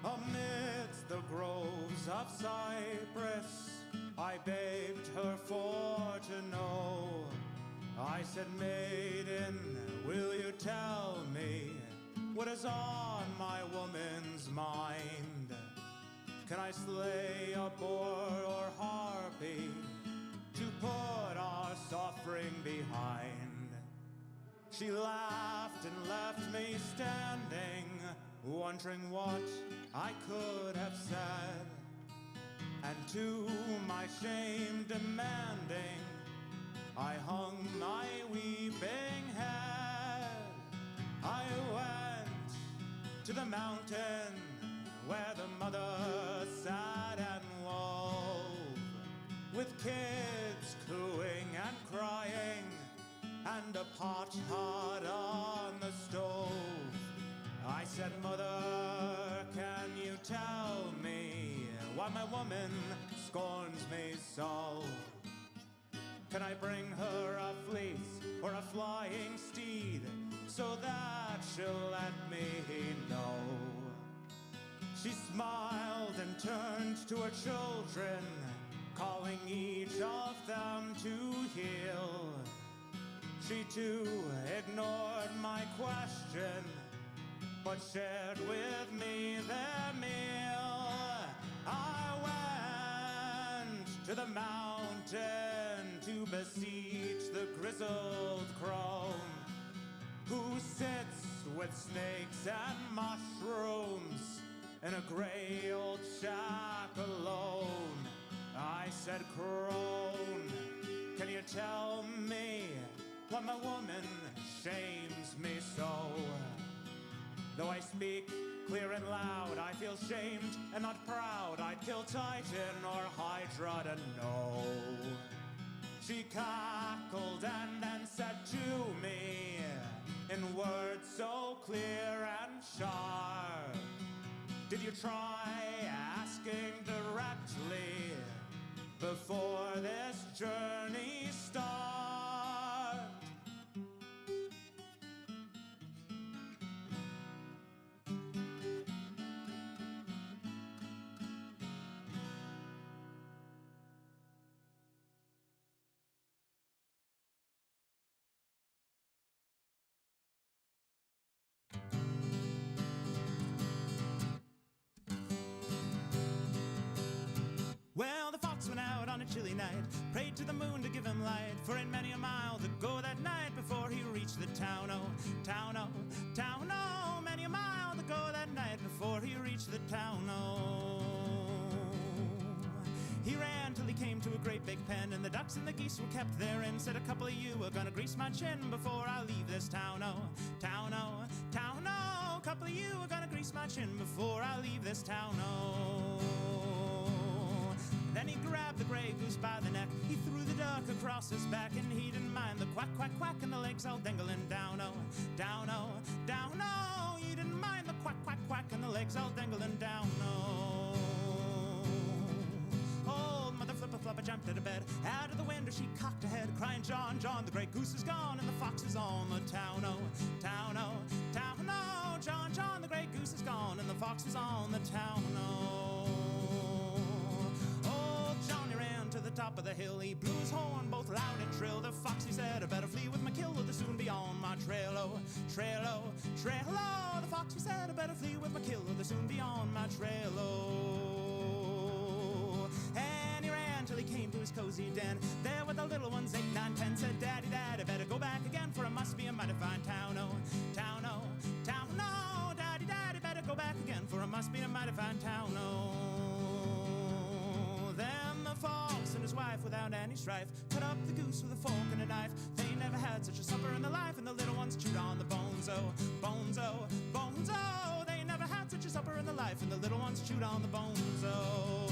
amidst the groves of cypress. I begged her for to know. I said, maiden, will you tell me what is on my woman's mind? Can I slay a boar or harpy to put our offering behind? She laughed and left me standing, wondering what I could have said, and to my shame demanding, I hung my weeping head. mountain where the mother sat and wove, with kids cooing and crying, and a pot hot on the stove. I said, Mother, can you tell me why my woman scorns me so? Can I bring her a fleece or a flying steed, so that she'll let me know? She smiled and turned to her children, calling each of them to heel. She too ignored my question, but shared with me their meal. I went to the mountain to beseech the grizzled crone, who sits with snakes and mushrooms in a gray old shack alone. I said, Crone, can you tell me why my woman shames me so? Though I speak clear and loud, I feel shamed and not proud. I'd kill Titan or Hydra to know. She cackled and then said to me, in words so clear and sharp, did you try asking directly before this journey starts? Well, the fox went out on a chilly night, prayed to the moon to give him light, for in many a mile to go that night before he reached the town, oh, town, oh, town, oh, many a mile to go that night before he reached the town, oh. He ran till he came to a great big pen, and the ducks and the geese were kept therein. Said, a couple of you are gonna grease my chin before I leave this town, oh, town, oh, town, oh. A couple of you are gonna grease my chin before I leave this town, oh. Then he grabbed the gray goose by the neck, he threw the duck across his back, and he didn't mind the quack, quack, quack, and the legs all dangling down, oh, down, oh, down, oh. He didn't mind the quack, quack, quack, and the legs all dangling down, oh. Old Mother Flipper Flopper jumped out of bed, out of the window she cocked her head, crying, John, John, the gray goose is gone, and the fox is on the town, oh, town, oh, town, oh. John, John, the gray goose is gone, and the fox is on the town, oh. Johnny ran to the top of the hill, he blew his horn both loud and shrill. The fox, he said, I better flee with my kill, or they'll soon be on my trail, oh, trail, oh, trail, oh. The fox, he said, I better flee with my kill, or they'll soon be on my trail, oh. And he ran till he came to his cozy den, there were the little ones, 8, 9, 10, said, Daddy, Dad, I better go back again, for it must be a mighty fine town, oh, town, oh, town, oh. Daddy, Daddy, better go back again, for it must be a mighty fine town, oh. Then the fox and his wife, without any strife, cut up the goose with a fork and a knife. They never had such a supper in their life, and the little ones chewed on the bones, oh, bones, oh, bones, oh. They never had such a supper in their life, and the little ones chewed on the bones, oh.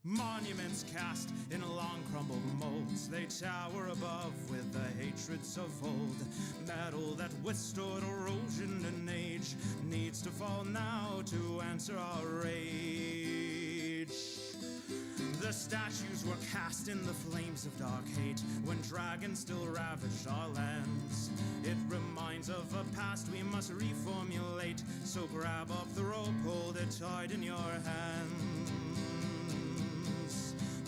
Monuments cast in long crumbled molds, they tower above with the hatreds of old. Metal that withstood erosion and age needs to fall now to answer our rage. The statues were cast in the flames of dark hate when dragons still ravaged our lands. It reminds of a past we must reformulate, so grab up the rope, hold it tight in your hands.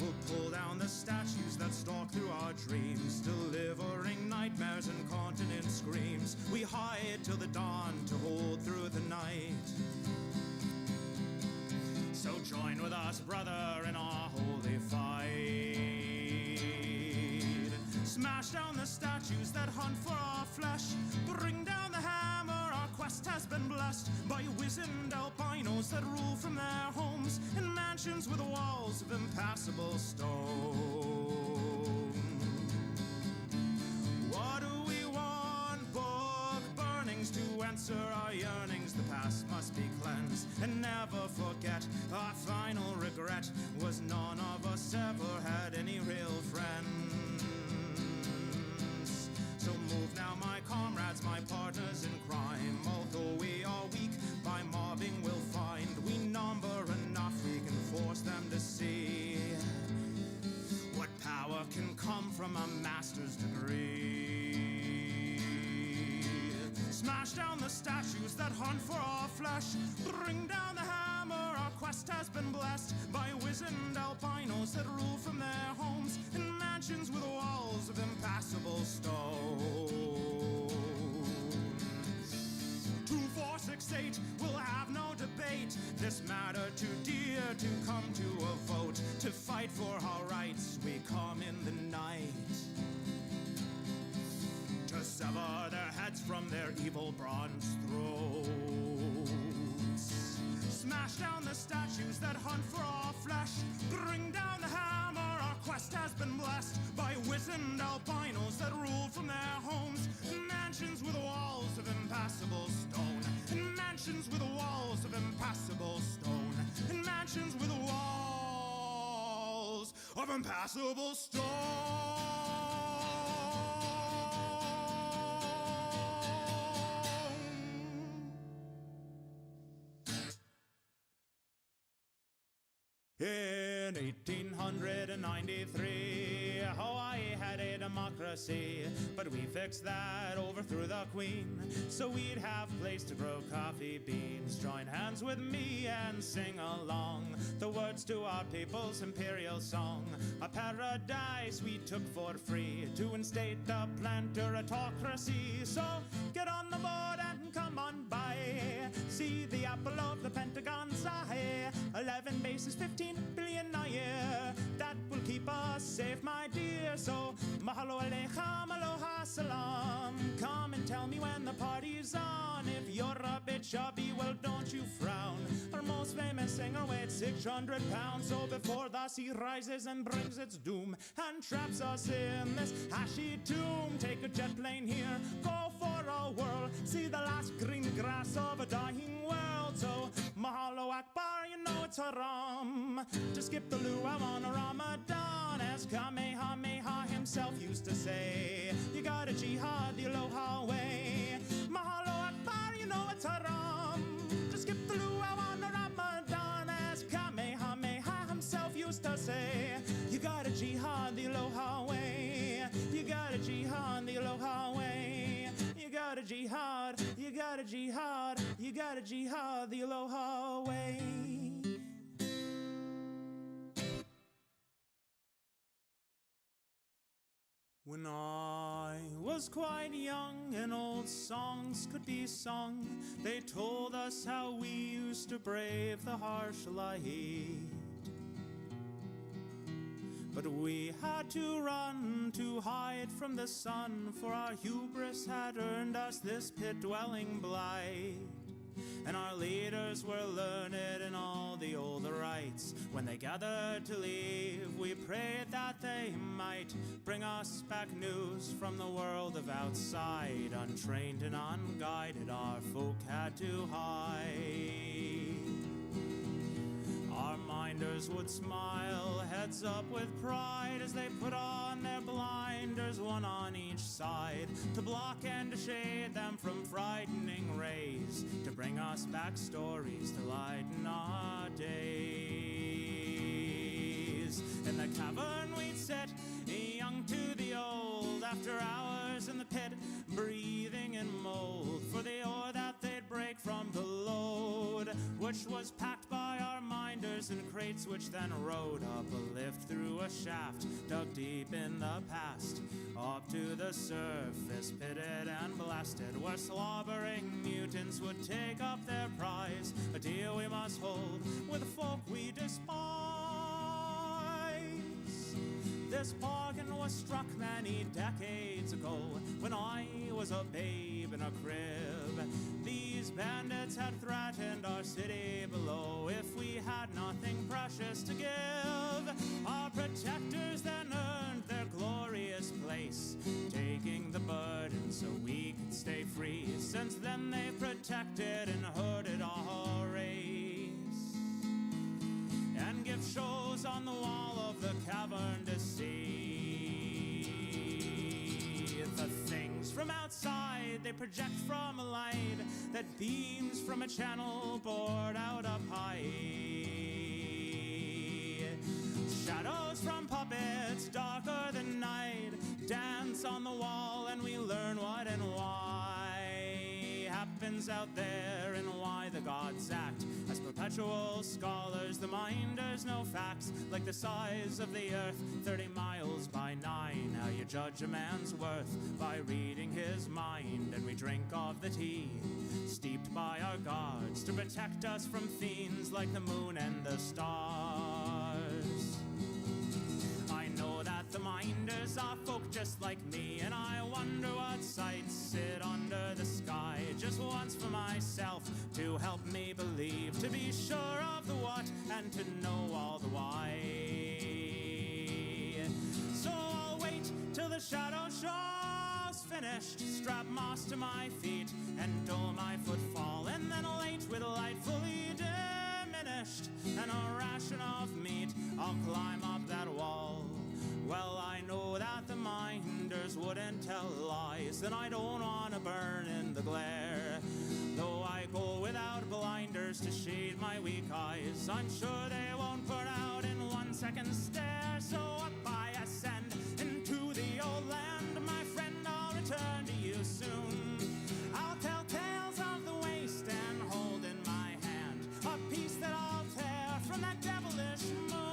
We'll pull down the statues that stalk through our dreams, delivering nightmares and continent screams. We hide till the dawn to hold through the night. So join with us, brother, in our holy fight. Smash down the statues that hunt for our flesh. Bring down the hammer, our quest has been blessed by wizened albinos that rule from their homes in mansions with walls of impassable stone. answer our yearnings, the past must be cleansed. And never forget, our final regret was none of us ever had any real friends. So move now, my comrades, my partners in crime. Although we are weak, by mobbing we'll find we number enough, we can force them to see what power can come from a master's degree. Smash down the statues that hunt for our flesh. Bring down the hammer, our quest has been blessed by wizened albinos that rule from their homes in mansions with walls of impassable stone. 2468 will have no debate. This matter too dear to come to a vote. To fight for our rights, we come in the night. To sever their heads from their evil bronze throats. Smash down the statues that hunt for our flesh. Bring down the hammer, our quest has been blessed by wizened albinos that rule from their homes in mansions with walls of impassable stone. In mansions with walls of impassable stone. In mansions with walls of impassable stone. In 1893, Hawaii had a democracy, but we fixed that, overthrew the queen, so we'd have place to grow coffee beans. Join hands with me and sing along the words to our people's imperial song. A paradise we took for free to instate the planter-autocracy. So get on the board and come on by. See the apple of the Pentagon's eye. 11 bases, 15 billion a year. That will keep us safe, my dear. So mahalo aleichem, aloha salam. Come and tell me when the party's on. If you're a bit chubby, well, don't you frown. Our most famous singer weighed 600 pounds. So before the sea rises and brings its doom and traps us in this ashy tomb, take a jet plane here, go for a whirl, see the last green grass of a dying world. So mahalo akbar, you know it's haram to skip the luau on a Ramadan, as Kamehameha himself used to say. You gotta jihad the aloha way. Mahalo akbar, you know it's haram to skip the luau on a Ramadan, as Kamehameha himself used to say. You gotta jihad the aloha way. You gotta jihad the aloha way. You gotta jihad, you gotta jihad, you gotta jihad the aloha way. When I was quite young and old songs could be sung, they told us how we used to brave the harsh light. But we had to run to hide from the sun, for our hubris had earned us this pit-dwelling blight. And our leaders were learned in all the old rites. When they gathered to leave, we prayed that they might bring us back news from the world of outside. Untrained and unguided, our folk had to hide. Our minders would smile, heads up with pride, as they put on their blinders, one on each side, to block and to shade them from frightening rays, to bring us back stories to lighten our days. In the cavern we'd sit, young to the old, after hours in the pit, breathing in mold, for the ore that they'd break from the load, which was packed by our minders in crates, which then rode up a lift through a shaft dug deep in the past, up to the surface, pitted and blasted, where slobbering mutants would take up their prize, a deal we must hold with the folk we despise. This bargain was struck many decades ago, when I was a babe in a crib. These bandits had threatened our city below if we had nothing precious to give. Our protectors then earned their glorious place, taking the burden so we could stay free. Since then they've protected and hooded all race, and give shows on the wall of the cavern to see. The things from outside, they project from a light that beams from a channel bored out up high. Shadows from puppets, darker than night, dance on the wall, and we learn what and why happens out there, and why the gods act as perpetual scholars. The minders know facts like the size of the earth, 30 miles by 9. How you judge a man's worth by reading his mind. And we drink of the tea steeped by our guards to protect us from fiends like the moon and the stars. I know that the minders are folk just like me, and I wonder what sights sit under the sky. Just once for myself to help me believe, to be sure of the what and to know all the why. So I'll wait till the shadow show's finished, strap moss to my feet and dull my footfall, and then late with light fully diminished and a ration of meat, I'll climb up that wall. Well, I know that the minders wouldn't tell lies, and I don't want to burn in the glare. Though I go without blinders to shade my weak eyes, I'm sure they won't burn out in 1 second stare. So up I ascend into the old land, my friend, I'll return to you soon. I'll tell tales of the waste and hold in my hand a piece that I'll tear from that devilish moon.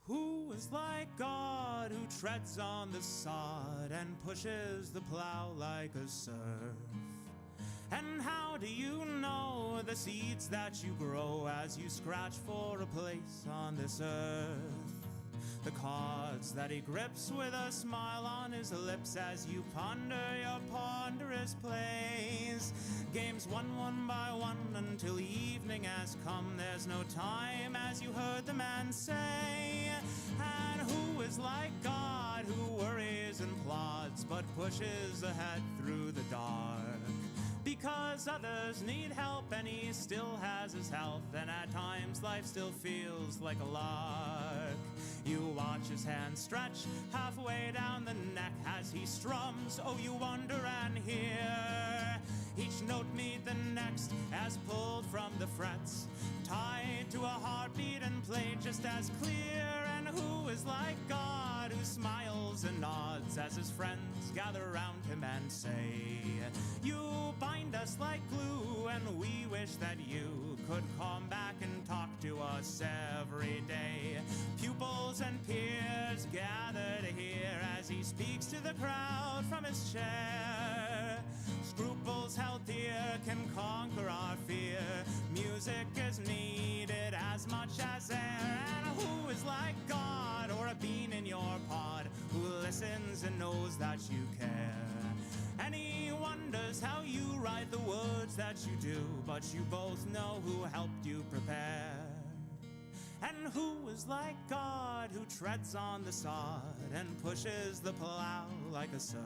Who is like God, who treads on the sod and pushes the plow like a serf? And how do you know the seeds that you grow as you scratch for a place on this earth? The cards that he grips with a smile on his lips as you ponder your ponderous plays. Games won one by one until evening has come. There's no time, as you heard the man say. And who is like God, who worries and plods but pushes ahead through the dark? Because others need help and he still has his health, and at times life still feels like a lark. You watch his hand stretch halfway down the neck as he strums. Oh, you wonder and hear each note meet the next as pulled from the frets, tied to a heartbeat and played just as clear. And who is like God, who smiles and nods as his friends gather round him and say, you bind us like glue, and we wish that you could come back and talk to us every day. Pupils and peers gather to hear as he speaks to the crowd from his chair. Scruples held dear can conquer our fear. Music is needed as much as air. And who is like God, or a bean in your pod, who listens and knows that you care? And he wonders how you write the words that you do, but you both know who helped you prepare. And who is like God, who treads on the sod and pushes the plow like a serf?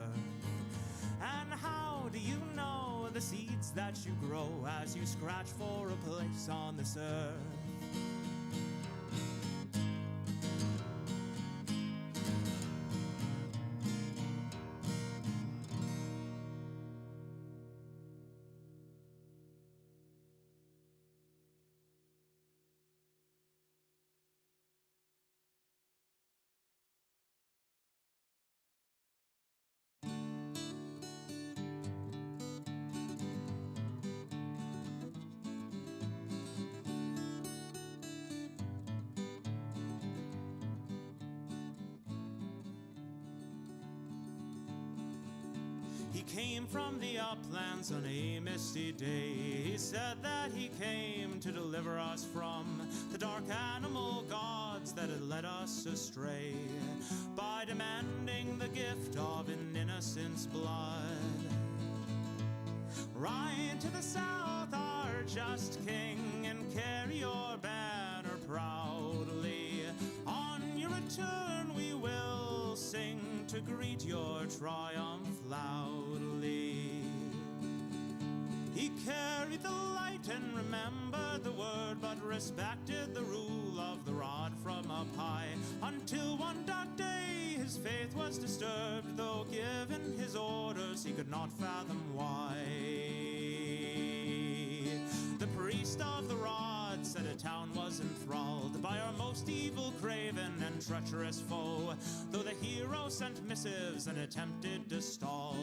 And how do you know the seeds that you grow as you scratch for a place on this earth? He came from the uplands on a misty day. He said that he came to deliver us from the dark animal gods that had led us astray by demanding the gift of an innocent's blood. Ride to the south, our just king, and carry your banner proudly. On your return we will sing to greet your triumph loudly. He carried the light and remembered the word, but respected the rule of the rod from up high, until one dark day his faith was disturbed, though given his orders he could not fathom why. The priest of the rod said a town was enthralled by our most evil, craven, and treacherous foe. Though the hero sent missives and attempted to stall,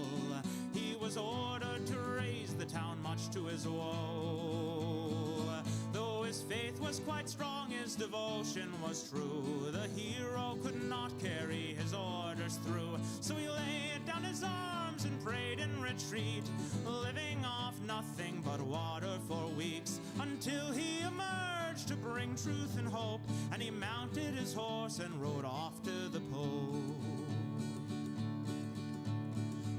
he was ordered to raise the town much to his woe. Though his faith was quite strong, his devotion was true, the hero could not carry his orders through. So he laid down his arms and prayed in retreat, living off nothing but water for weeks, until he emerged to bring truth and hope, and he mounted his horse and rode off to the Pope.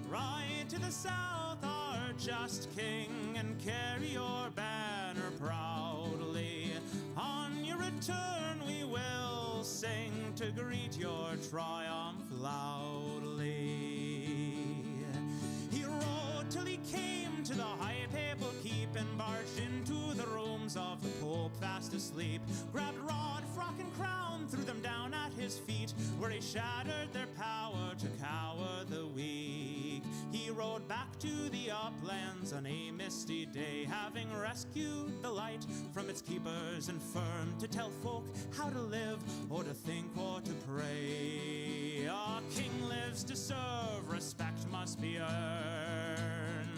Ride to the south, our just king, and carry your banner proudly. On your return we will sing to greet your triumph loudly. He rode till he came to the high papal keep, and barged into the rooms of the Pope fast asleep, grabbed rod, frock, and crown, threw them down at his feet, where he shattered their power to cower the weak. He rode back to the uplands on a misty day, having rescued the light from its keepers infirm, to tell folk how to live, or to think, or to pray. A king lives to serve, respect must be earned.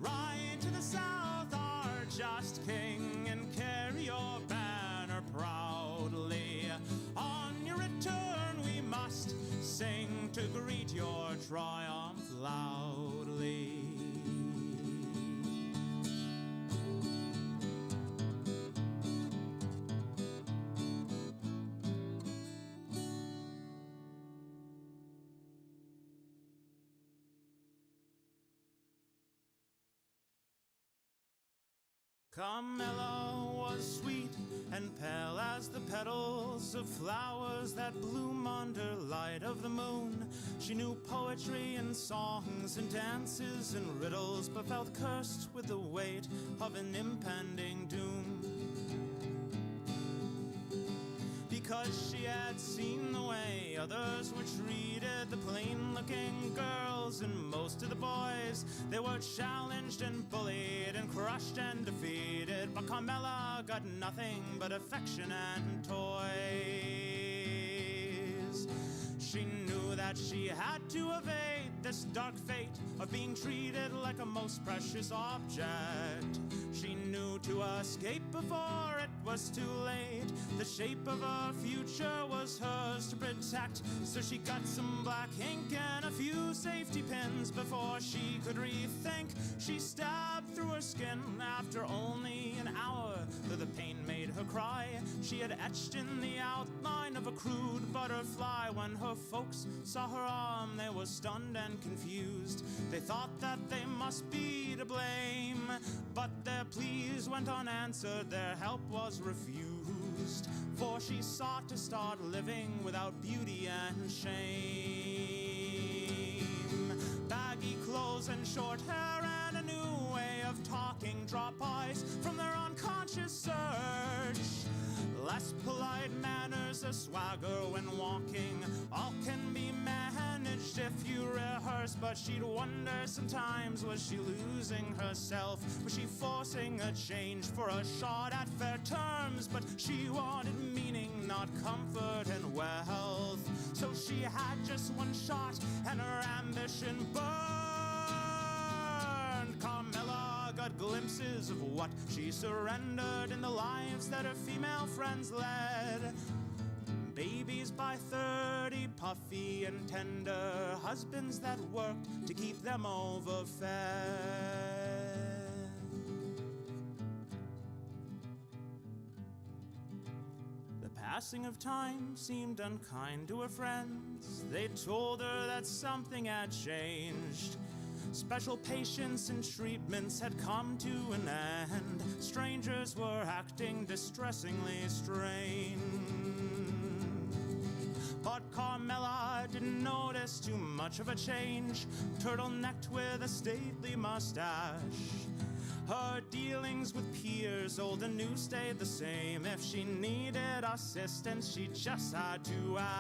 Ride to the south, our just king, and carry your banner proudly. On your return we must sing to greet your triumph loudly. Carmela was sweet and pale as the petals of flowers that bloom under light of the moon. She knew poetry and songs and dances and riddles, but felt cursed with the weight of an impending doom. Because she had seen the way others were treated, the plain-looking girls and most of the boys, they were challenged and bullied and crushed and defeated. But Carmela got nothing but affection and toys. She knew that she had to evade this dark fate of being treated like a most precious object. She knew to escape before it was too late. The shape of her future was hers to protect. So she got some black ink and a few safety pins before she could rethink. She stabbed through her skin after only an hour, though the pain made her cry. She had etched in the outline of a crude butterfly. When her folks saw her arm, they were stunned and confused. They thought that they must be to blame, but their pleas went unanswered, their help was refused. For she sought to start living without beauty and shame. Baggy clothes and short hair and a new way of talking drop eyes from their unconscious search. Less polite manners, a swagger when walking, all can be managed if you rehearse. But she'd wonder sometimes, was she losing herself? Was she forcing a change for a shot at fair terms? But she wanted meaning, not comfort and wealth. So she had just one shot and her ambition burned. Carmela got glimpses of what she surrendered in the lives that her female friends led. babies by 30, puffy and tender, husbands that worked to keep them overfed. The passing of time seemed unkind to her friends. They told her that something had changed. Special patients and treatments had come to an end. Strangers were acting distressingly strange. But Carmela didn't notice too much of a change. Turtle-necked with a stately mustache. Her dealings with peers, old and new, stayed the same. If she needed assistance, she just had to ask.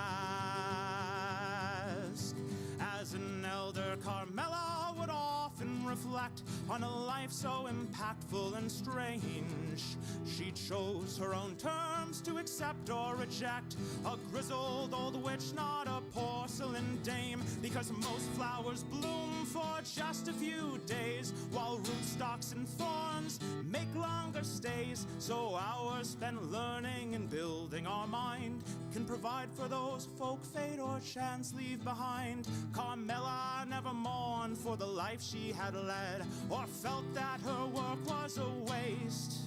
As an elder, Carmela would often reflect on a life so impactful and strange. She chose her own terms to accept or reject. A grizzled old witch, not a porcelain dame, because most flowers bloom for just a few days, while rootstocks and thorns make longer stays. So hours spent learning and building our mind can provide for those folk fate or chance leave behind. Carmela never mourned for the life she had led, or felt that her work was a waste.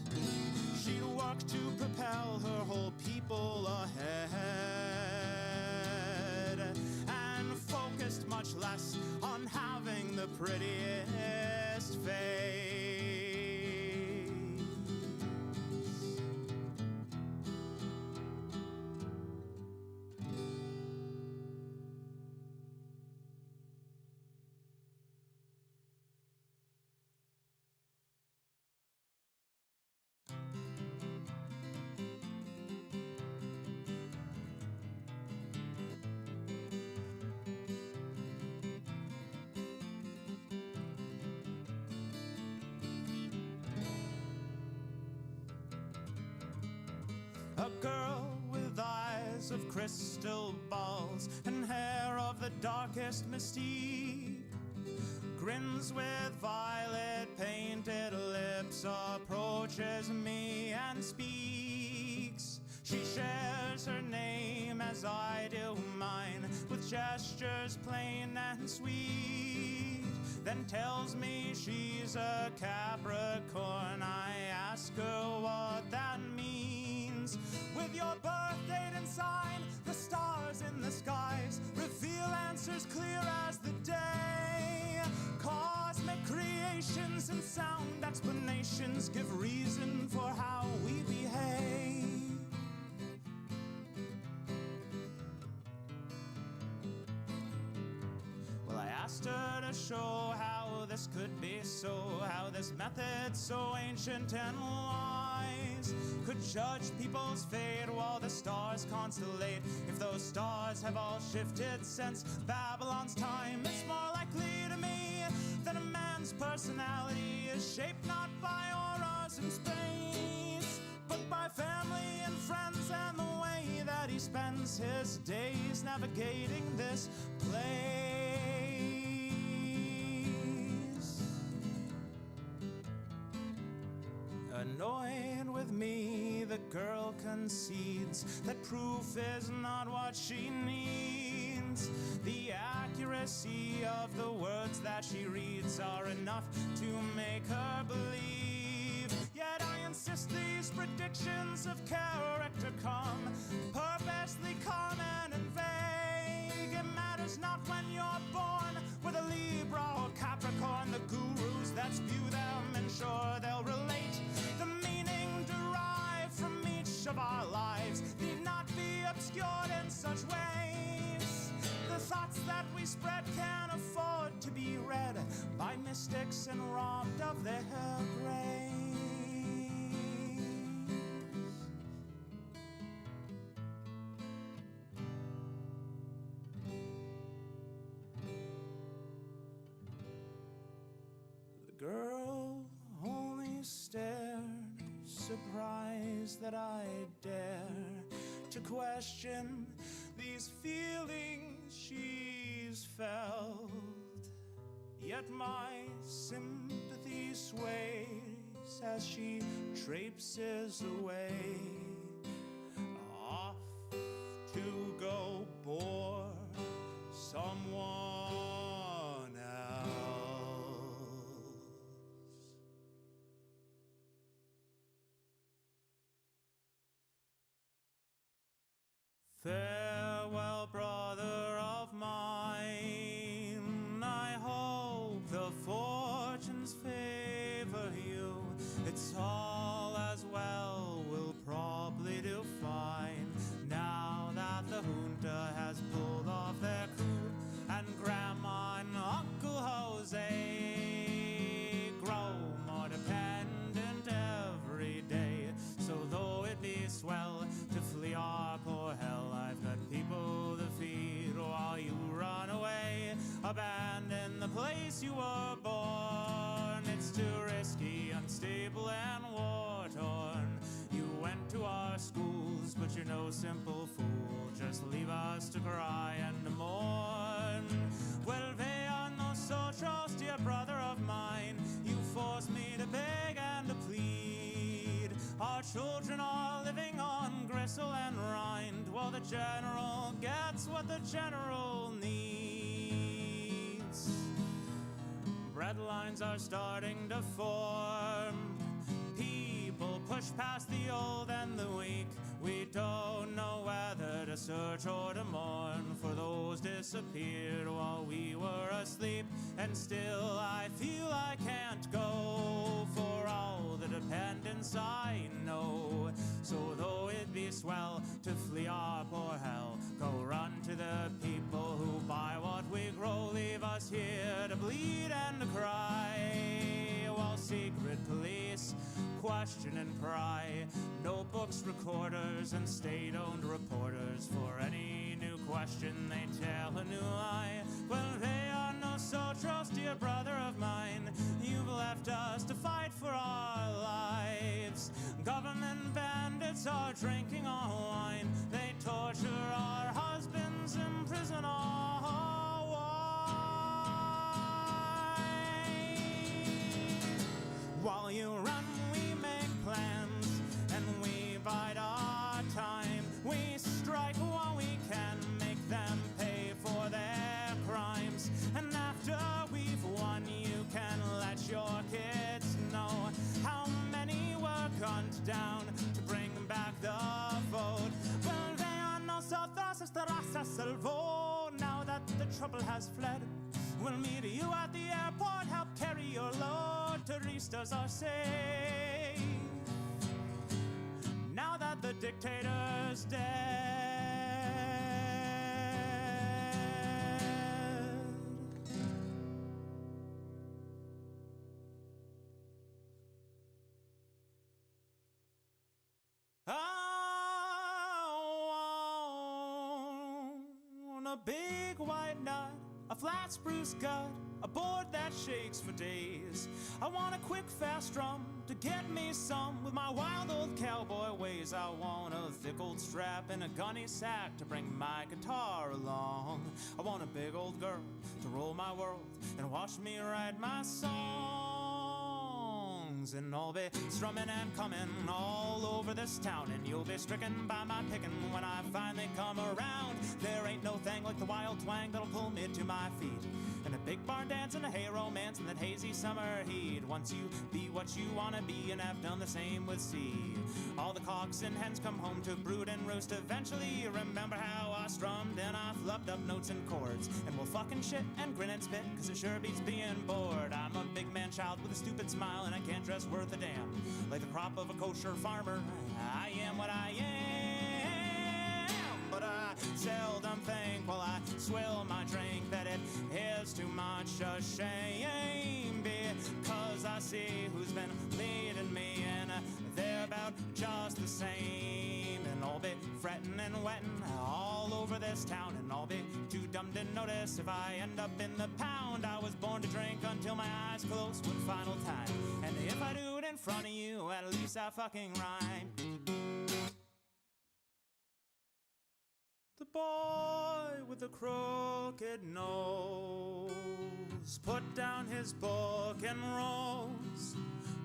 She worked to propel her whole people ahead, and focused much less on having the prettiest face. A girl with eyes of crystal balls and hair of the darkest mystique, grins with violet painted lips, approaches me and speaks. She shares her name as I do mine, with gestures plain and sweet, then tells me she's a Capricorn. I ask her what that means. With your birth date and sign, the stars in the skies reveal answers clear as the day. Cosmic creations and sound explanations give reason for how we behave. Well, I asked her to show how this could be so, how this method so ancient and wise could judge people's fate while the stars constellate. If those stars have all shifted since Babylon's time, it's more likely to me that a man's personality is shaped not by auras in space, but by family and friends and the way that he spends his days navigating this place. Annoyed with me, the girl concedes that proof is not what she needs. The accuracy of the words that she reads are enough to make her believe. Yet I insist these predictions of character come purposely common and vague. It matters not when you're born with a Libra or Capricorn. The gurus that spew them ensure they'll relate. The meaning derived from each of our lives need not be obscured in such ways. The thoughts that we spread can't afford to be read by mystics and robbed of their grace. The girl only stared, surprised that I dare to question these feelings she's felt. Yet my sympathy sways as she traipses away, off to since you were born. It's too risky, unstable, and war-torn. You went to our schools, but you're no simple fool. Just leave us to cry and to mourn. Well, they are no socials, dear brother of mine. You force me to beg and to plead. Our children are living on gristle and rind, while the general gets what the general needs. Bread lines are starting to form. People push past the old and the weak. We don't know whether to search or to mourn, for those disappeared while we were asleep. And still I feel I can't go, for all the dependents I know. So though it be swell to flee our poor hell, go run to the people who buy what we grow. Leave us here to bleed and to cry, while secret police question and pry. Notebooks, recorders, and state-owned reporters. For any new question, they tell a new lie. Well, they are no soldiers, dear brother of mine. You've left us to fight for our lives. Government bandits are drinking our wine. They torture our husbands, imprison our wives. While you run, we make plans, and we bide our time. We strike while we can, make them pay for their crimes. And after we've won, you can let your kids know how many were gunned down to bring back the vote. Well, they are no soldados de raza salvo. Now that the trouble has fled, we'll meet you at the airport, help carry your load. Terroristas are safe now that the dictator's dead. On a big white nut, a flat spruce gut, a board that shakes for days. I want a quick fast drum to get me some with my wild old cowboy ways. I want a thick old strap and a gunny sack to bring my guitar along. I want a big old girl to roll my world and watch me write my songs. And I'll be strumming and coming all over this town, and you'll be stricken by my picking when I finally come around. There ain't no thing like the wild twang that'll pull me to my feet, and a big barn dance and a hay romance in that hazy summer heat. Once you be what you wanna be, and have done the same with C. All the cocks and hens come home to brood and roost eventually. You remember how I strummed and I flubbed up notes and chords, and we'll fucking shit and grin and spit, cause it sure beats being bored. I'm a big man child with a stupid smile, and I can't dress worth a damn. Like the crop of a kosher farmer, I am what I am. But I seldom think while I swill my drink that it is too much a shame, because I see who's been leading me, and they're about just the same. And I'll be fretting and wetting all over this town, and I'll be too dumb to notice if I end up in the pound. I was born to drink until my eyes close one final time, and if I do it in front of you, at least I fucking rhyme. The boy with the crooked nose put down his book and rose,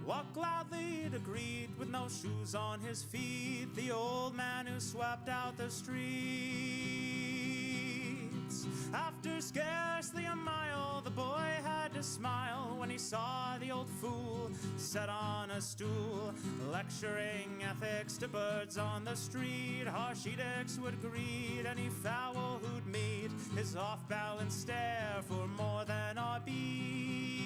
walked loudly to greet with no shoes on his feet the old man who swept out the streets. After scarcely a mile, the boy had to smile when he saw the old fool set on a stool, lecturing ethics to birds on the street. Harsh edicts would greet any fowl who'd meet his off-balance stare for more than a beat.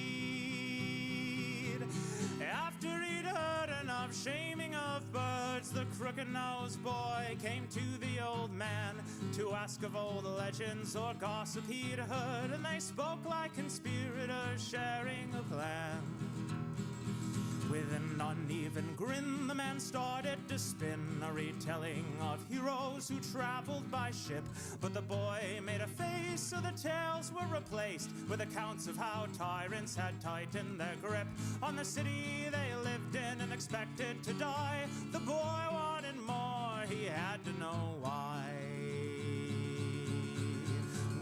After he'd heard enough shaming of birds, the crooked-nosed boy came to the old man to ask of old legends or gossip he'd heard, and they spoke like conspirators sharing a plan. With an uneven grin, the man man started to spin a retelling of heroes who traveled by ship. But the boy made a face, so the tales were replaced with accounts of how tyrants had tightened their grip on the city they lived in and expected to die. The boy wanted more, he had to know why.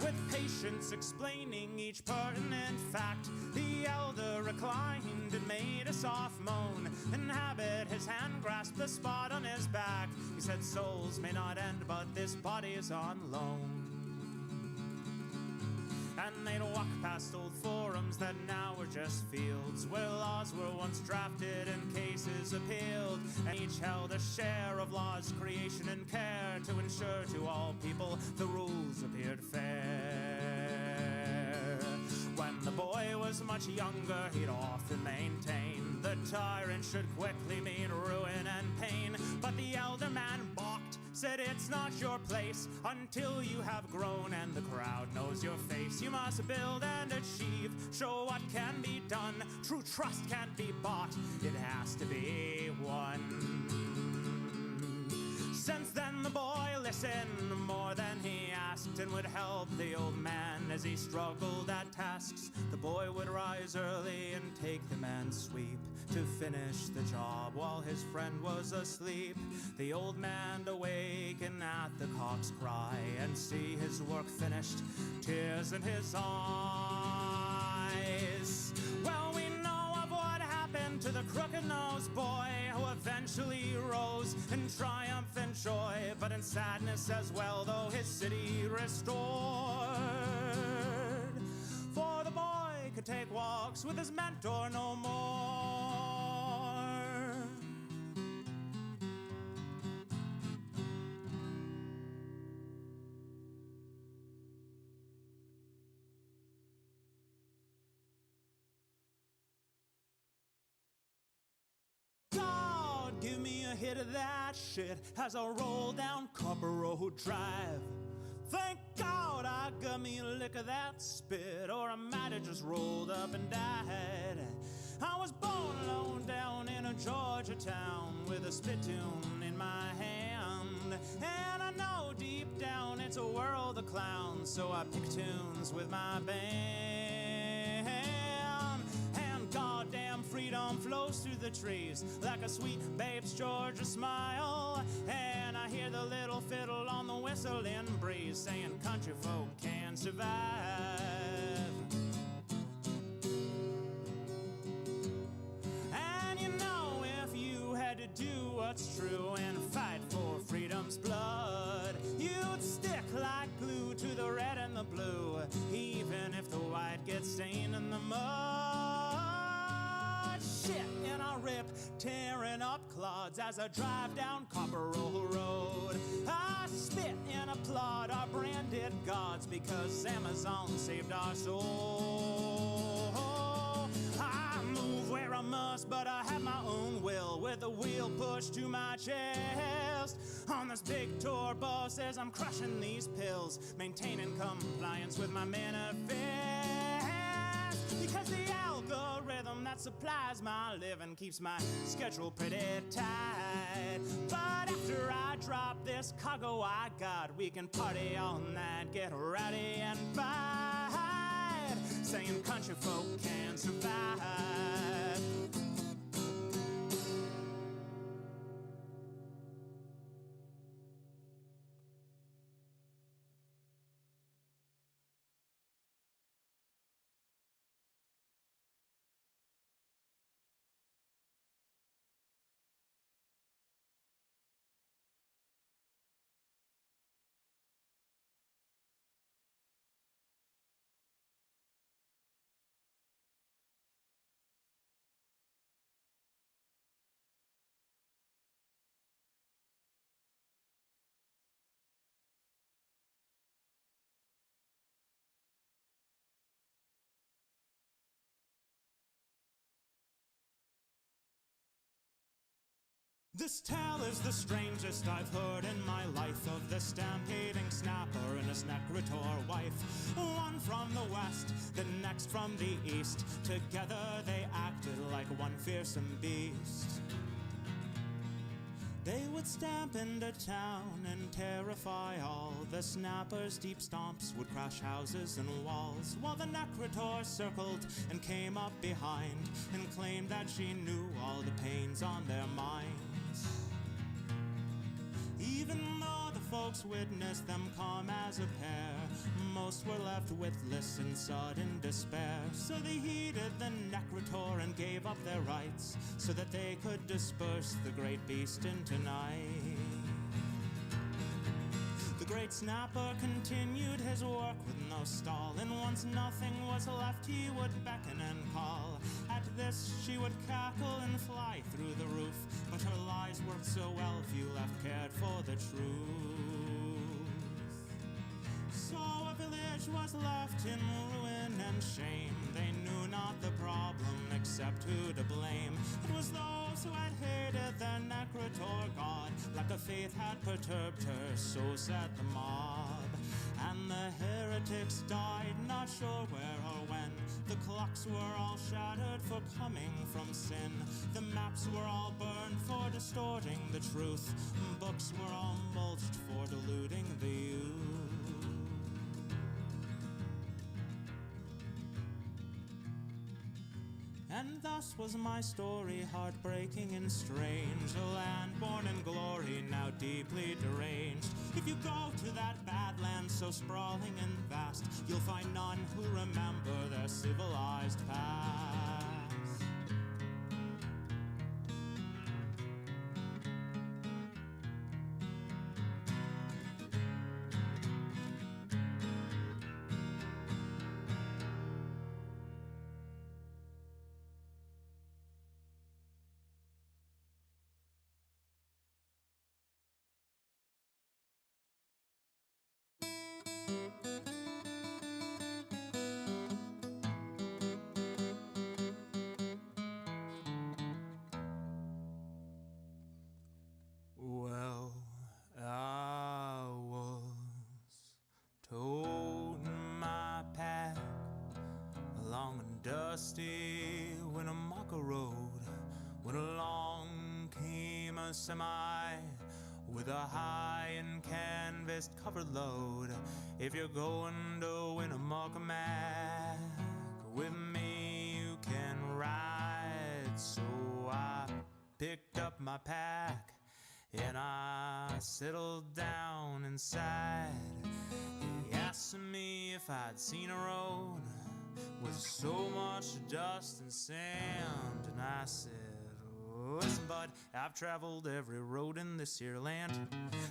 With patience explaining each pertinent fact, the elder reclined and made a soft moan, and habit his hand grasped the spot on his back. He said, souls may not end, but this body is on loan. And they'd walk past old forums that now were just fields, where laws were once drafted and cases appealed, and each held a share of law's creation and care to ensure to all people the rules appeared fair. When the boy was much younger, he'd often maintain the tyrant should quickly mean ruin and pain. But the elder man balked, said it's not your place until you have grown and the crowd knows your face. You must build and achieve, show what can be done. True trust can't be bought, it has to be won. Since then the boy listened more than he asked, and would help the old man as he struggled at tasks. The boy would rise early and take the man's sweep to finish the job while his friend was asleep. The old man awaken at the cock's cry and see his work finished, tears in his eyes. Well, we know of what happened to the crooked-nosed boy who eventually rose in triumph and joy, but in sadness as well, though his city restored. For the boy could take walks with his mentor no more. God, give me a hit of that shit as I roll down Copper Road Drive. Thank God I got me a lick of that spit, or I might have just rolled up and died. I was born alone down in a Georgia town with a spittoon in my hand, and I know deep down it's a world of clowns, so I pick tunes with my band. And goddamn freedom flows through the trees like a sweet babe's Georgia smile, and I hear the little fiddle on the whistling breeze saying country folk can survive. And you know, if you had to do what's true and fight for freedom's blood, you'd stick like glue to the red and the blue, even if the white gets stained in the mud. Shit, and I rip, tearing up clods as I drive down Copper Road. I spit and applaud our branded gods because Amazon saved our soul. I move where I must, but I have my own will, with the wheel pushed to my chest. On this big tour bus as I'm crushing these pills, maintaining compliance with my manifest. Because the algorithm that supplies my living keeps my schedule pretty tight. But after I drop this cargo I got, we can party all night, get rowdy and fight, saying country folk can survive. This tale is the strangest I've heard in my life, of the stampeding snapper and his necritor wife. One from the west, the next from the east. Together they acted like one fearsome beast. They would stamp into town and terrify all. The snappers' deep stomps would crash houses and walls, while the Necrotor circled and came up behind and claimed that she knew all the pains on their minds. Even though the folks witnessed them come as a pair, most were left witless in sudden despair. So they heeded the Necrotor and gave up their rights, so that they could disperse the great beast into night. The great snapper continued his work with no stall, and once nothing was left he would beckon and call. At this she would cackle and fly through the roof, but her lies worked so well few left cared for the truth. So a village was left in ruin and shame. They knew not the problem except who to blame. It was those who had hated the Necrotor god, like a faith had perturbed her, so said the mob. And the heretics died, not sure where or when. The clocks were all shattered for coming from sin. The maps were all burned for distorting the truth. Books were all mulched for deluding the youth. And thus was my story, heartbreaking and strange. A land born in glory, now deeply deranged. If you go to that bad land so sprawling and vast, you'll find none who remember their civilized past. Well, I was toting my pack along a dusty Winnemucca road when along came a semi with a high and canvas covered load. If you're going to Winnemucca, Mac, with me you can ride. So I picked up my pack and I settled down inside. He asked me if I'd seen a road with so much dust and sand, and I said, listen, bud, I've traveled every road in this here land.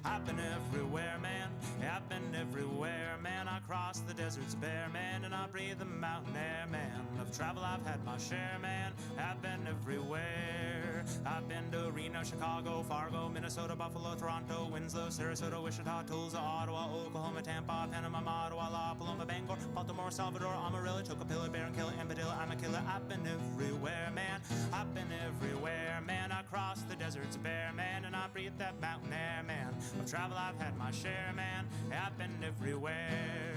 I've been everywhere, man. I've been everywhere, man. I crossed the deserts bare, man, and I breathe the mountain air, man. Of travel I've had my share, man. I've been everywhere. I've been to Reno, Chicago, Fargo, Minnesota, Buffalo, Toronto, Winslow, Sarasota, Wichita, Tulsa, Ottawa, Oklahoma, Tampa, Panama, Ottawa, La Paloma, Bangor, Baltimore, Salvador, Amarillo, Tocopilla, Barranquilla, Ambadilla, I'm a killer. I've been everywhere, man. I've been everywhere, man. I crossed the deserts bare, man, and I breathed that mountain air, man. Of travel I've had my share, man. I've been everywhere.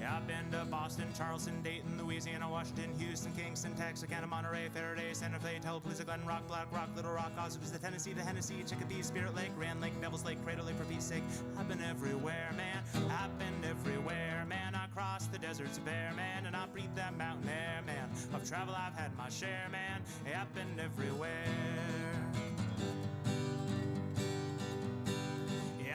I've been to Boston, Charleston, Dayton, Louisiana, Washington, Houston, Kingston, Texarkana, Monterey, Faraday, Santa Fe, Tallapooza, Glen Rock, Black Rock, Little Rock, Oswego, Tennessee, the Hennessy, Chicopee, Spirit Lake, Grand Lake, Devil's Lake, Crater Lake, for peace sake. I've been everywhere, man. I've been everywhere, man. I crossed the deserts bare, man, and I breathed that mountain air, man. Of travel I've had my share, man. I've been everywhere.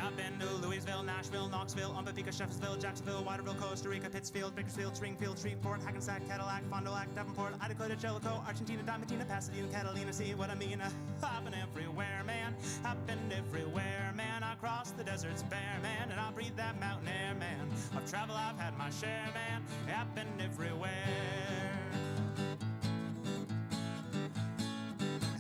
I've been to Louisville, Nashville, Knoxville, Umpapika, Sheffield, Jacksonville, Waterville, Costa Rica, Pittsfield, Bakersfield, Springfield, Shreveport, Hackensack, Cadillac, Fond du Lac, Davenport, Idaho, Jellicoe, Argentina, Diamantina, Pasadena, Catalina. See what I mean? I've been everywhere, man. I've been everywhere, man. I crossed the deserts bare, man, and I breathed that mountain air, man. Of travel I've had my share, man. I've been everywhere.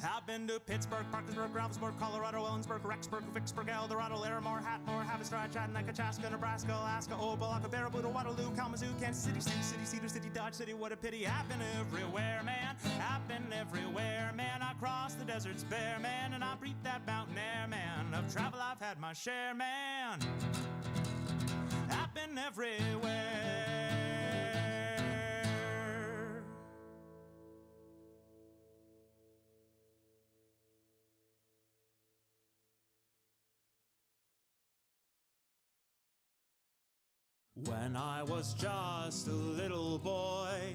I've been to Pittsburgh, Parkersburg, Ravensburg, Colorado, Ellensburg, Rexburg, Vicksburg, El Dorado, Larimore, Hatmore, Haverstraw, Chattanooga, Chaska, Nebraska, Alaska, Opa, Baraboo, Waterloo, Kalamazoo, Kansas City, Sioux City, Cedar City, Dodge City. What a pity. I've been everywhere, man. I've been everywhere, man. I crossed the deserts bare, man, and I breathed that mountain air, man. Of travel I've had my share, man. I've been everywhere. When I was just a little boy,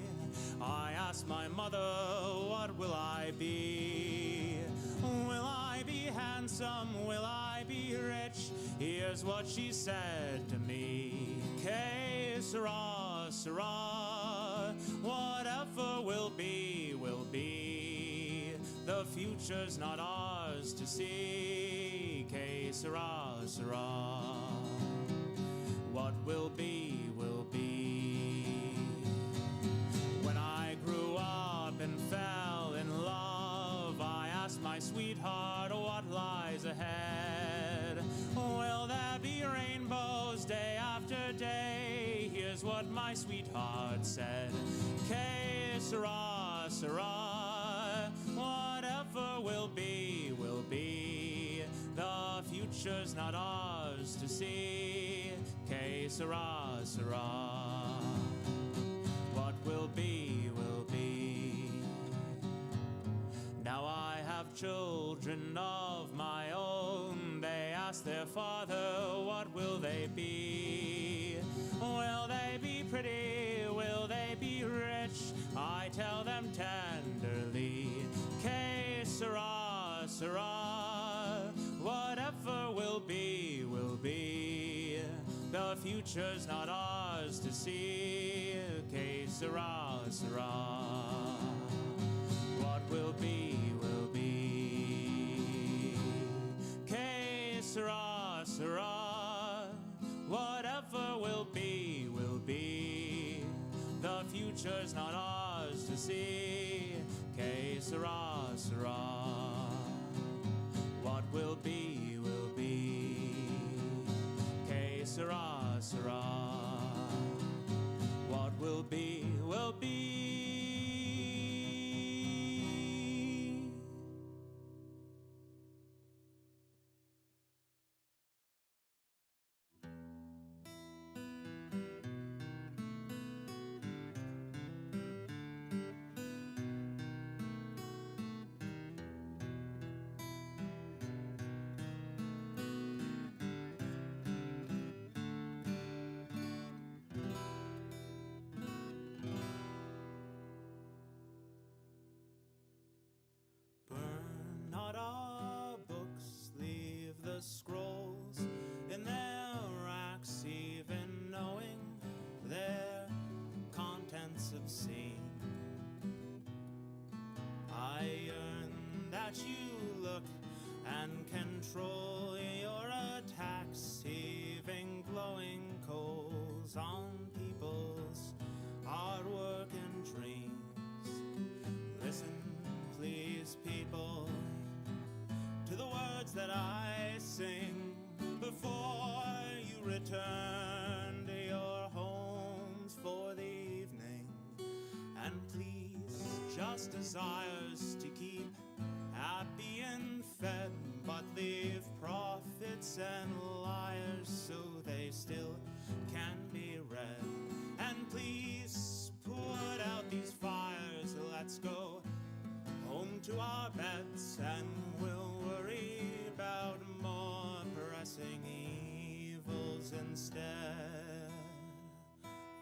I asked my mother, what will I be? Will I be handsome? Will I be rich? Here's what she said to me. Que sera, sera. Whatever will be, will be. The future's not ours to see. Que sera, sera. What will be, will be. When I grew up and fell in love, I asked my sweetheart what lies ahead. Will there be rainbows day after day? Here's what my sweetheart said. Que sera, sera. Whatever will be, will be. The future's not ours to see. Que sera, sera. What will be, will be. Now I have children of my own. They ask their father, what will they be? Will they be pretty? Will they be rich? I tell them tenderly, que sera, sera. Whatever will be, will be. The future's not ours to see. Que sera, sera. What will be, will be. Que sera, sera. Whatever will be, will be. The future's not ours to see. Que sera, sera. What will be, will be. Que sera, sera. What will be, will be. Burn not our books, leave the scrolls in their racks, even knowing their contents obscene. I yearn that you look and control your attacks, heaving glowing coals on people's hard work and dreams. Listen, please, people, to the words that I sing before you return to your homes for the evening. And please, just desires to keep happy and fed, but leave prophets and liars so they still can be read. And please put out these fires, let's go home to our beds, and we'll worry about more pressing evils instead.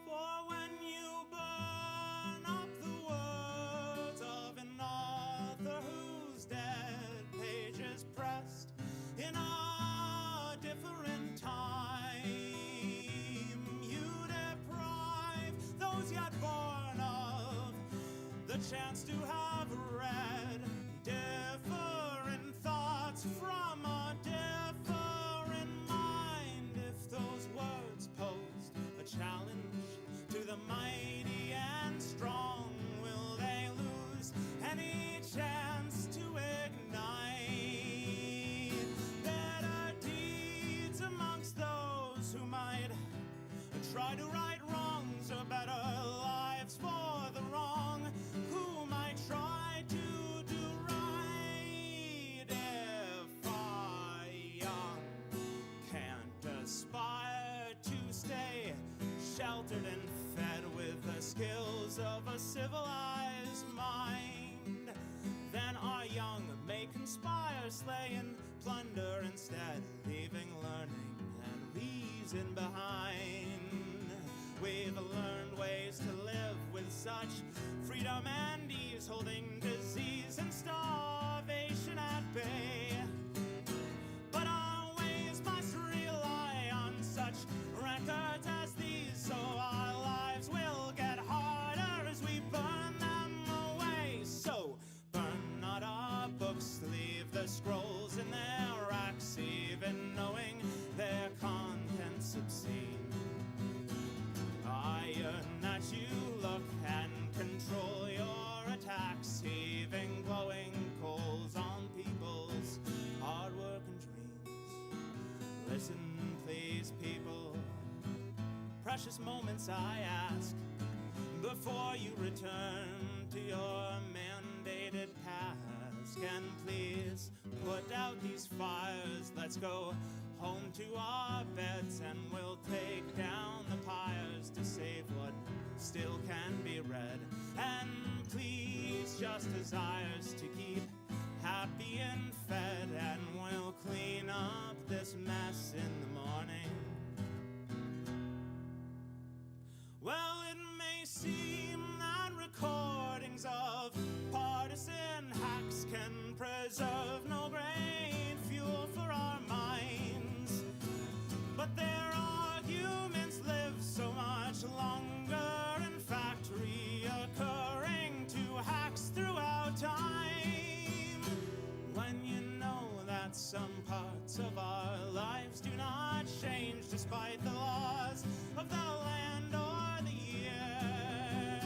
For when you burn up the words of an author whose dead pages pressed in a different time, you deprive those yet born of the chance to have read different thoughts from a different mind. If those words posed a challenge to the mighty and strong, will they lose any chance to ignite better deeds amongst those who might try to right wrongs, or better lives for the wrong, who might try to do right? If I young can't aspire to stay sheltered and fed with the skills of a civilized mind, then our young may conspire, slay and plunder instead, leaving learning and reason behind. we've learned ways to live with such freedom and ease, holding disease and starvation at bay. But our ways must rely on such records as these, so our lives will get harder as we burn them away. So burn not our books, leave the scrolls in their racks, even knowing their contents obscene. Iron that you look and control your attacks, heaving glowing coals on people's hard work and dreams. Listen, please, people, precious moments I ask, before you return to your mandated task. And please put out these fires, let's go home to our beds, and we'll take down the pyres to save what still can be read. And please just desires to keep happy and fed, and we'll clean up this mess in the morning. Well, it may seem that recordings of partisan hacks can preserve no grain fuel for our minds, but their arguments live so much longer, in fact reoccurring to hacks throughout time. When you know that some parts of our lives do not change despite the laws of the land or the year,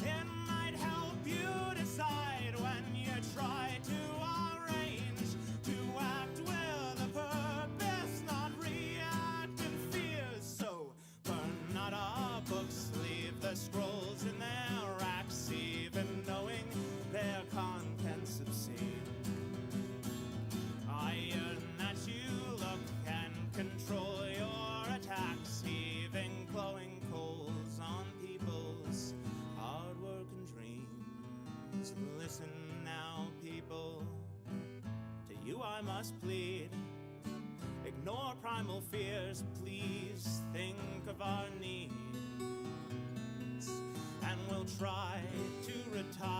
it might help you decide when you try to arrange to act with a purpose, not react in fear. So burn not our books, leave the scrolls in their racks, even knowing their contents obscene. Iron that you look and control your attacks, heaving glowing coals on people's hard work and dreams. Listen now, people, to you I must plead. Ignore primal fears, please think of our needs, and we'll try to retire